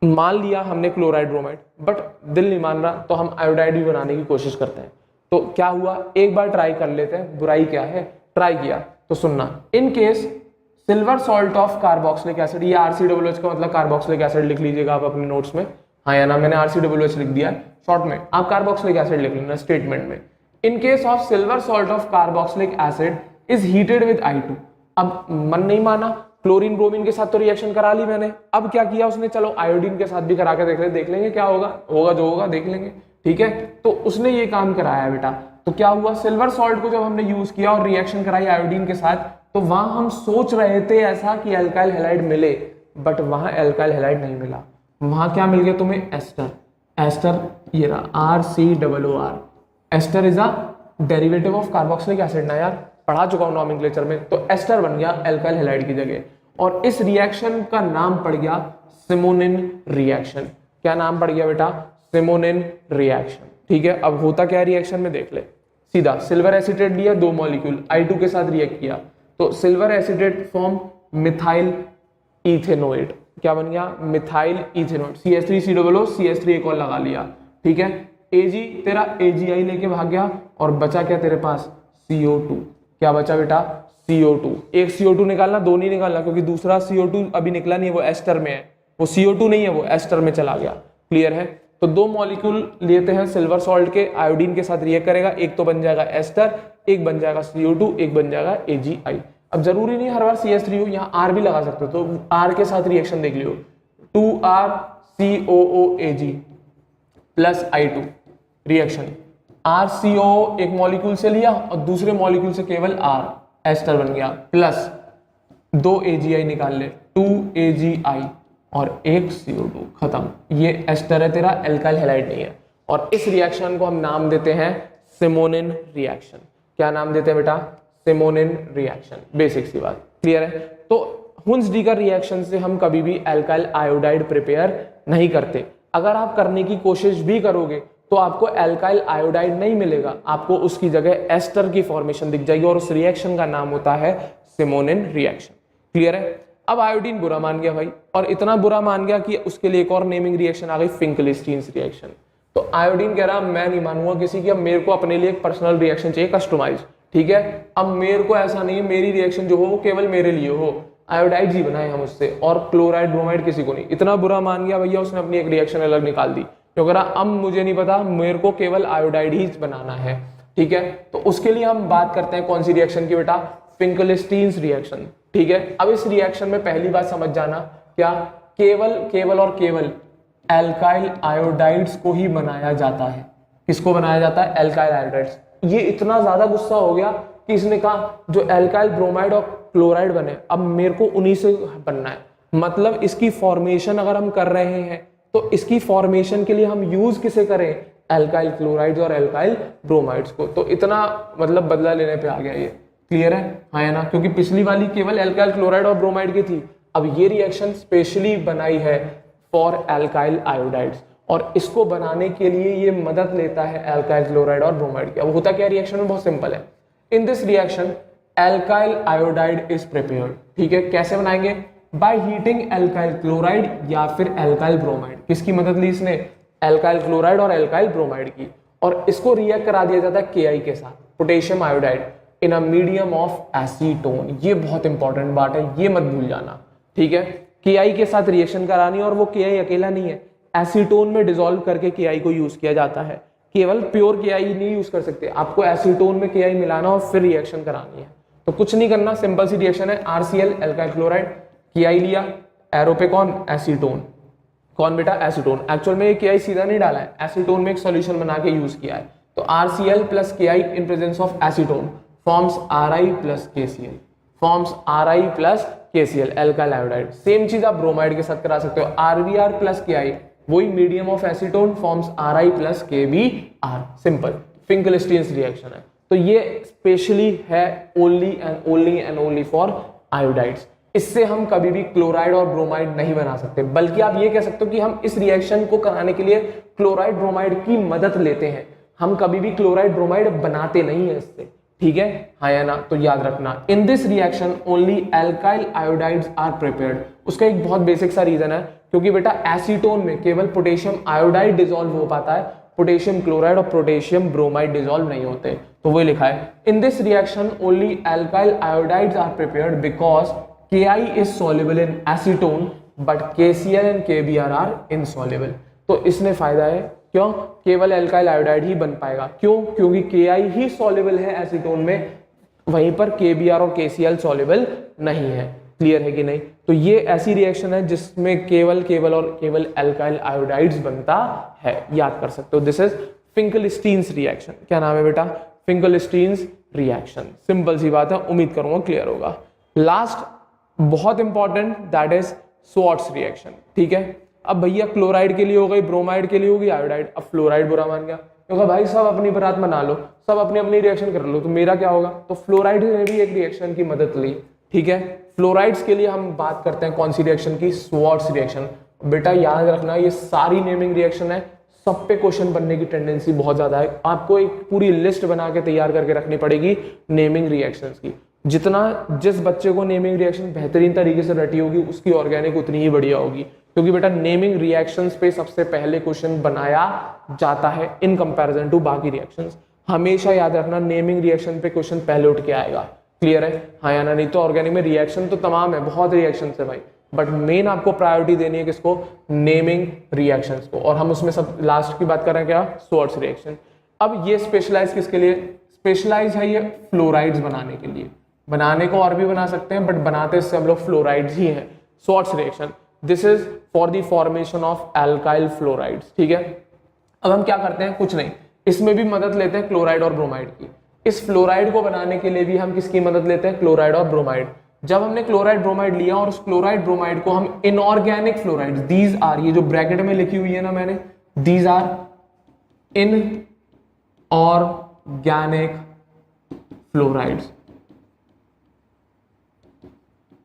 मान लिया हमने क्लोराइड ब्रोमाइड, बट दिल नहीं मान रहा तो हम आयोडाइड भी बनाने की कोशिश करते हैं। तो क्या हुआ, एक बार ट्राई कर लेते हैं, बुराई क्या है, ट्राई किया तो सुनना। In case silver salt of carboxylic acid, ये RCOOH का मतलब कार्बोक्सिलिक एसिड लिख लीजिएगा आप अपने नोट्स में, हाँ या ना, मैंने RCOOH लिख दिया शॉर्ट में, आप कार्बोक्सिलिक एसिड लिख लेना स्टेटमेंट में। In case of silver salt of carboxylic acid is heated with I2। अब मन नहीं माना, क्लोरीन ब्रोमीन के साथ तो रिएक्शन करा ली मैंने, अब क्या किया उसने, चलो आयोडीन के साथ भी करा के देख लेंगे क्या होगा, जो होगा देख लेंगे। ठीक है, तो उसने ये काम कराया बेटा। तो क्या हुआ, सिल्वर सॉल्ट को जब हमने यूज किया और रिएक्शन कराई आयोडीन के साथ, तो वहां हम सोच रहे थे ऐसा कि एल्काइल हैलाइड मिले, बट वहां एल्काइल हैलाइड नहीं मिला। वहां क्या मिल गया तुम्हें, एस्टर। एस्टर ये रहा, RCOOR। Ester is a derivative of carboxylic acid ना यार, पढ़ा चुका हूं नॉमेनक्लेचर में। तो एस्टर बन गया एल्काइल हैलाइड की जगह, और इस रिएक्शन का नाम पड़ गया सिमोनिन रिएक्शन। क्या नाम पड़ गया बेटा, सिमोनिन रिएक्शन। ठीक है, अब होता क्या रिएक्शन में देख ले, सीधा सिल्वर एसीटेट लिया, 2 मॉलिक्यूल I2 के साथ रिएक्ट किया तो silver acetate form methyl ethanoate. क्या बन गया, मिथाइल इथेनोएट। CH3COO, CH3 एक और लगा लिया। ठीक है, Ag तेरा AgI लेके भाग गया और बचा क्या तेरे पास, CO2। क्या बचा बेटा, CO2। एक CO2 निकालना, दो नहीं निकालना, क्योंकि दूसरा CO2 अभी निकला नहीं है, वो एस्टर में है, वो CO2 नहीं है, वो एस्टर में चला गया। क्लियर है? तो 2 मॉलिक्यूल लेते हैं सिल्वर सॉल्ट के, आयोडीन के साथ रिएक्ट करेगा, एक तो बन जाएगा एस्टर, एक बन जाएगा CO2, एक बन जाएगा AgI। अब जरूरी नहीं हर बार CH3 हो, यहाँ R भी लगा सकते हो, तो R के साथ रिएक्शन देख लियो, 2RCOOAG plus I2 reaction. RCOO एक मॉलिक्यूल से लिया और दूसरे मॉलिक्यूल से केवल R, एस्टर बन गया, प्लस 2 AgI निकाल ले, 2 AgI और एक CO2, खत्म। ये एस्टर है तेरा, एल्काइल हैलाइड नहीं है। और इस रिएक्शन को हम नाम देते हैं सिमोनिन रिएक्शन। क्या नाम देते हैं बेटा, सिमोनिन रिएक्शन। बेसिक सी बात, क्लियर है? तो हुन्स-डीकर रिएक्शन से हम कभी भी एल्काइल आयोडाइड प्रिपेयर नहीं करते। अगर आप करने की कोशिश भी करोगे तो आपको एल्काइल आयोडाइड नहीं मिलेगा, आपको उसकी जगह एस्टर की फॉर्मेशन दिख जाएगी और उस रिएक्शन का नाम होता है सिमोनिन रिएक्शन। क्लियर है? अब आयोडीन बुरा मान गया भाई, और इतना बुरा मान गया कि उसके लिए एक और नेमिंग रिएक्शन आ गई, फिंकलिस्टीन्स रिएक्शन। तो आयोडीन कह रहा मैं नहीं मानूंगा किसी की, अब मेरे को अपने लिए एक पर्सनल रिएक्शन चाहिए, कस्टमाइज। ठीक है, अब मेरे को ऐसा नहीं है मेरी रिएक्शन जो हो वो केवल मेरे लिए हो, आयोडाइड ही बनाए हम उससे, और क्लोराइड ब्रोमाइड किसी को नहीं। इतना बुरा मान गया भैया, उसने अपनी एक रिएक्शन अलग निकाल दी। क्योंकि अब मुझे नहीं पता, मेरे को केवल आयोडाइड ही बनाना है, ठीक है। तो उसके लिए हम बात करते हैं कौन सी रिएक्शन की बेटा, फिंकलस्टीन्स रिएक्शन, ठीक है। अब इस रिएक्शन में पहली बात समझ जाना, क्या केवल और केवल एल्काइल आयोडाइड्स को ही बनाया जाता है। किसको बनाया जाता है? Alkyl iodides. ये इतना ज्यादा गुस्सा हो गया कि इसने कहा जो एल्काइल ब्रोमाइड और क्लोराइड बने, अब मेरे को उन्हीं से बनना है। मतलब इसकी फॉर्मेशन अगर हम कर रहे हैं तो इसकी फॉर्मेशन के लिए हम यूज किसे करें? एल्काइल क्लोराइड्स और एल्काइल ब्रोमाइड्स को। तो इतना मतलब बदला लेने पे आ गया ये, क्लियर है? हाँ या ना? क्योंकि पिछली वाली केवल एल्काइल क्लोराइड और ब्रोमाइड की थी, अब ये रिएक्शन स्पेशली बनाई है फॉर एल्काइल आयोडाइड्स, और इसको बनाने के लिए ये मदद लेता है एल्काइल क्लोराइड और ब्रोमाइड की। अब होता क्या रिएक्शन में? बहुत सिंपल है। In this reaction alkyl iodide is prepared, ठीक है। कैसे बनाएंगे? बाय हीटिंग एल्काइल क्लोराइड या फिर एल्काइल ब्रोमाइड। किसकी मदद ली इसने? एल्काइल क्लोराइड और एल्काइल ब्रोमाइड की। और इसको रिएक्ट करा दिया जाता है Ki के साथ, potassium iodide, in a medium of acetone. ये बहुत इंपॉर्टेंट बात है, ये मत भूल जाना, ठीक है। Ki के साथ रिएक्शन करानी, और वो Ki अकेला नहीं है, एसीटोन में डिसॉल्व करके Ki को यूज किया जाता है। केवल प्योर Ki नहीं यूज कर सकते, आपको एसीटोन में Ki मिलाना और फिर रिएक्शन करानी है। तो कुछ नहीं करना, सिंपल सी रिएक्शन है, RCl एल्काइल क्लोराइड, Ki लिया, एरो पे कौन? एसीटोन। कौन बेटा? एसीटोन। एक्चुअल में ये Ki सीधा नहीं डाला है, एसीटोन में एक सॉल्यूशन बना के यूज किया है। तो RCl plus Ki in presence of acetone forms Ri plus KCl, forms Ri plus KCl alkyl iodide. Same चीज आप ब्रोमाइड के साथ करा सकते हो, RBr प्लस Ki, वही medium of acetone forms Ri plus KBr। Simple Finkelstein's reaction है। तो ये स्पेशली है only and only for iodides. इससे हम कभी भी क्लोराइड और ब्रोमाइड नहीं बना सकते, बल्कि आप ये कह सकते हो कि हम इस रिएक्शन को कराने के लिए क्लोराइड ब्रोमाइड की मदद लेते हैं। हम कभी भी क्लोराइड ब्रोमाइड बनाते नहीं है इससे, ठीक है? हाँ या ना? तो याद रखना, in this reaction only alkyl iodides are prepared. उसका एक बहुत बेसिक सा रीजन है, क्योंकि बेटा एसीटोन में केवल पोटेशियम आयोडाइड डिसॉल्व हो पाता है, पोटेशियम क्लोराइड और पोटेशियम ब्रोमाइड डिसॉल्व नहीं होते। तो वही लिखा है, in this reaction only alkyl iodides are prepared because Ki is soluble in acetone but KCl and KBr are insoluble। तो इसमें फायदा है, क्यों? केवल एल्काइल आयोडाइड ही बन पाएगा। क्यों? क्योंकि Ki ही सॉल्युबल है एसीटोन में, वहीं पर KBr और KCl सॉल्युबल नहीं है। क्लियर है कि नहीं? तो ये ऐसी रिएक्शन है जिसमें केवल एल्काइल आयोडाइड्स बनता है, याद कर सकते हो। This is Finkelstein's reaction. क्या नाम है बेटा? फिंकलस्टीन्स रिएक्शन। सिंपल सी बात है, उम्मीद करूंगा क्लियर होगा। लास्ट बहुत important, that is Swarts reaction, ठीक है। अब भैया क्लोराइड के लिए हो गई, ब्रोमाइड के लिए होगी आयोडाइड, अब फ्लोराइड बुरा मान गया, क्योंकि भाई सब अपनी बात मना लो, सब अपनी अपनी रिएक्शन कर लो, तो मेरा क्या होगा? तो फ्लोराइड ने भी एक रिएक्शन की मदद ली, ठीक है। फ्लोराइड्स के लिए हम बात करते हैं कौन सी रिएक्शन की? Swarts reaction. बेटा याद रखना, ये सारी नेमिंग रिएक्शन है, सब पे क्वेश्चन बनने की टेंडेंसी बहुत ज्यादा है। आपको एक पूरी लिस्ट बना के तैयार करके रखनी पड़ेगी नेमिंग रिएक्शंस की। जिस बच्चे को नेमिंग रिएक्शन बेहतरीन तरीके से रटी होगी, उसकी ऑर्गेनिक उतनी ही बढ़िया होगी, क्योंकि बेटा नेमिंग रिएक्शंस पे सबसे पहले क्वेश्चन बनाया जाता है इन कंपैरिजन टू बाकी रिएक्शंस। हमेशा याद रखना, नेमिंग रिएक्शन पे क्वेश्चन पहले उठ के आएगा। क्लियर है? हाँ या ना? नहीं तो ऑर्गेनिक में रिएक्शन तो तमाम है, बहुत रिएक्शन है भाई, बट मेन आपको प्रायोरिटी देनी है किसको? नेमिंग रिएक्शंस को। और हम उसमें सब लास्ट की बात कर रहे हैं, क्या? Swarts reaction. अब ये स्पेशलाइज किसके लिए? स्पेशलाइज है ये फ्लोराइड्स बनाने के लिए। बनाने को और भी बना सकते हैं, बट बनाते इससे हम लोग फ्लोराइड्स ही हैं। Swarts reaction, this is for the formation of alkyl fluorides, ठीक है। अब हम क्या करते हैं? कुछ नहीं, इसमें भी मदद लेते हैं क्लोराइड और ब्रोमाइड की। इस फ्लोराइड को बनाने के लिए भी हम किसकी मदद लेते हैं? क्लोराइड और ब्रोमाइड। जब हमने क्लोराइड ब्रोमाइड लिया और उस क्लोराइड ब्रोमाइड को हम इनऑर्गेनिक फ्लोराइड्स, दीज आर, ये जो ब्रैकेट में लिखी हुई है ना मैंने, दीज आर इनऑर्गेनिक फ्लोराइड्स,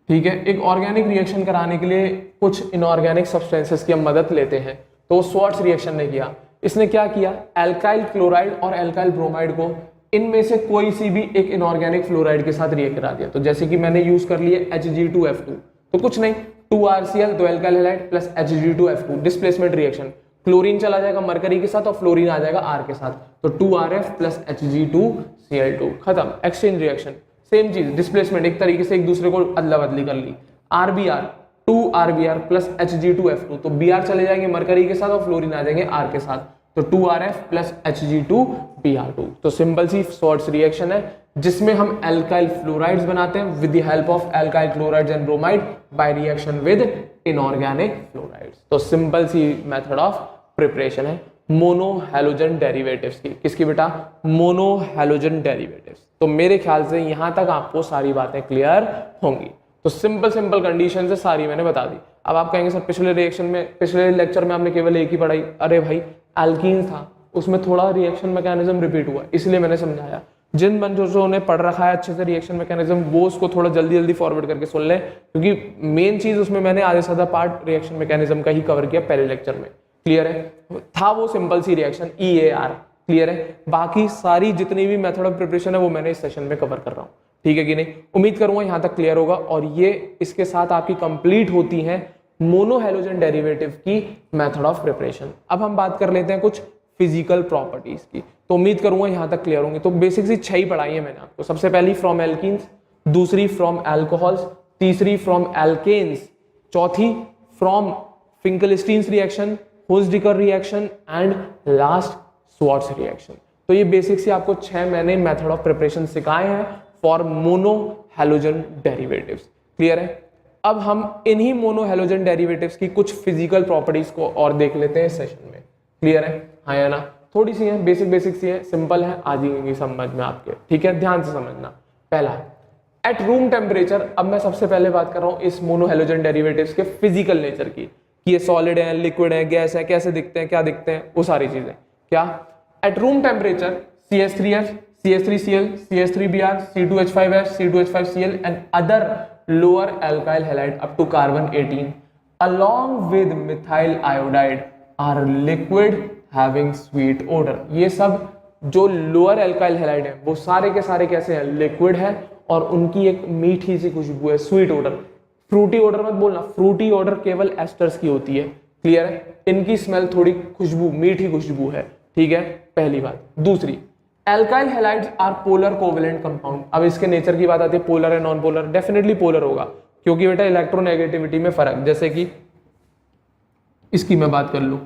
ठीक है। एक ऑर्गेनिक रिएक्शन कराने के लिए कुछ इनऑर्गेनिक सब्सटेंसेस की हम मदद लेते हैं। तो स्वार्ट्स रिएक्शन ने किया, इसने क्या किया? एल्काइल क्लोराइड और एल्काइल ब्रोमाइड को इनमें से कोई सी भी एक इनऑर्गेनिक फ्लोराइड के साथ रिएक्ट करा दिया। तो जैसे कि मैंने यूज कर लिए Hg2F2, तो कुछ नहीं, 2RCl, 2 alkyl halide plus Hg2F2, displacement reaction. Chlorine चला जाएगा मरकरी के साथ और फ्लोरीन आ जाएगा R के साथ, तो 2RF प्लस Hg2Cl2, खत्म। एक्सचेंज रिएक्शन, सेम चीज, डिस्प्लेसमेंट, एक तरीके से एक दूसरे को अदला बदली कर ली। RBr, 2RBr प्लस Hg2F2, तो Br चले जाएंगे मरकरी के साथ और फ्लोरीन आ जाएंगे R के साथ, तो 2RF प्लस Hg2Br2। तो सिंपल सी शॉर्ट्स रिएक्शन है जिसमें हम एल्काइल फ्लोराइड्स बनाते हैं with the help of alkyl chlorides and bromide by reaction with inorganic fluorides. तो सिंपल सी मेथड ऑफ प्रिपरेशन है मोनो हैलोजन डेरिवेटिव्स की। किसकी बेटा? Mono halogen derivatives. तो मेरे ख्याल से यहां तक आपको सारी बातें क्लियर होंगी। तो सिंपल कंडीशन से सारी मैंने बता दी। अब आप कहेंगे सर पिछले लेक्चर में आपने केवल एक ही पढ़ाई। अरे भाई एल्कीन था, उसमें थोड़ा रिएक्शन मैकेनिज्म रिपीट हुआ, इसलिए मैंने समझाया। जिन बच्चों ने पढ़ रखा है अच्छे से रिएक्शन मैकेनिज्म, वो उसको थोड़ा जल्दी फॉरवर्ड करके सुन लें, क्योंकि मेन चीज उसमें मैंने आधे से आधा पार्ट रिएक्शन मैकेनिज्म का ही कवर किया पहले लेक्चर में। क्लियर है? था वो सिंपल सी रिएक्शन EAR। क्लियर है? बाकी सारी जितनी भी मेथड ऑफ प्रिपरेशन है वो मैंने इस सेशन में कवर कर रहा हूँ। ठीक है कि नहीं? उम्मीद करूंगा यहां तक क्लियर होगा। और ये इसके साथ आपकी कंप्लीट होती है मोनो हैलोजन डेरिवेटिव की मेथड ऑफ प्रिपरेशन। अब हम बात कर लेते हैं कुछ फिजिकल प्रॉपर्टीज की। तो उम्मीद करूंगा यहां तक क्लियर होंगे। तो बेसिक सी 6 ही पढ़ाई है मैंने आपको। सबसे पहली फ्रॉम एल्कीन्स, दूसरी फ्रॉम अल्कोहल्स, तीसरी फ्रॉम एल्केन्स, चौथी from Finkelstein's reaction, Hunsdiecker reaction and last Swarts reaction. तो ये बेसिक से आपको 6 मैंने मेथड ऑफ प्रिपरेशन सिखाए हैं for mono halogen derivatives. Clear है? अब हम इन्हीं मोनो हैलोजन डेरिवेटिव्स की कुछ फिजिकल प्रॉपर्टीज को और देख लेते हैं इस सेशन में। क्लियर है? हाँ या ना? थोड़ी सी है, बेसिक सी है, सिंपल है, आ जाएंगी समझ में आपके। ठीक है, ध्यान से समझना। पहला, एट रूम टेम्परेचर। अब मैं सबसे पहले बात कर रहा हूं इस मोनो हैलोजन डेरिवेटिव्स के फिजिकल नेचर की, कि ये सॉलिड है, लिक्विड है, गैस है, कैसे दिखते हैं, क्या दिखते हैं, वो सारी चीजें। क्या? At room temperature CH3F, CH3Cl, CH3Br, C2H5F, C2H5Cl and other lower alkyl halide up to carbon 18 along with methyl iodide are liquid having sweet odor। ये सब जो लोअर एल्काइल हैलाइड है वो सारे के सारे कैसे हैं? लिक्विड है और उनकी एक मीठी सी खुशबू है, स्वीट ऑर्डर। फ्रूटी ऑर्डर मत बोलना, फ्रूटी ऑर्डर केवल एस्टर्स की होती है। क्लियर है? इनकी स्मेल थोड़ी खुशबू, मीठी खुशबू है। ठीक है, पहली बात। दूसरी, alkyl halides are polar covalent compound. अब इसके नेचर की बात आती है, पोलर है नॉन पोलर? डेफिनेटली पोलर होगा, क्योंकि बेटा इलेक्ट्रोनेगेटिविटी में फर्क। जैसे कि इसकी मैं बात कर लूं,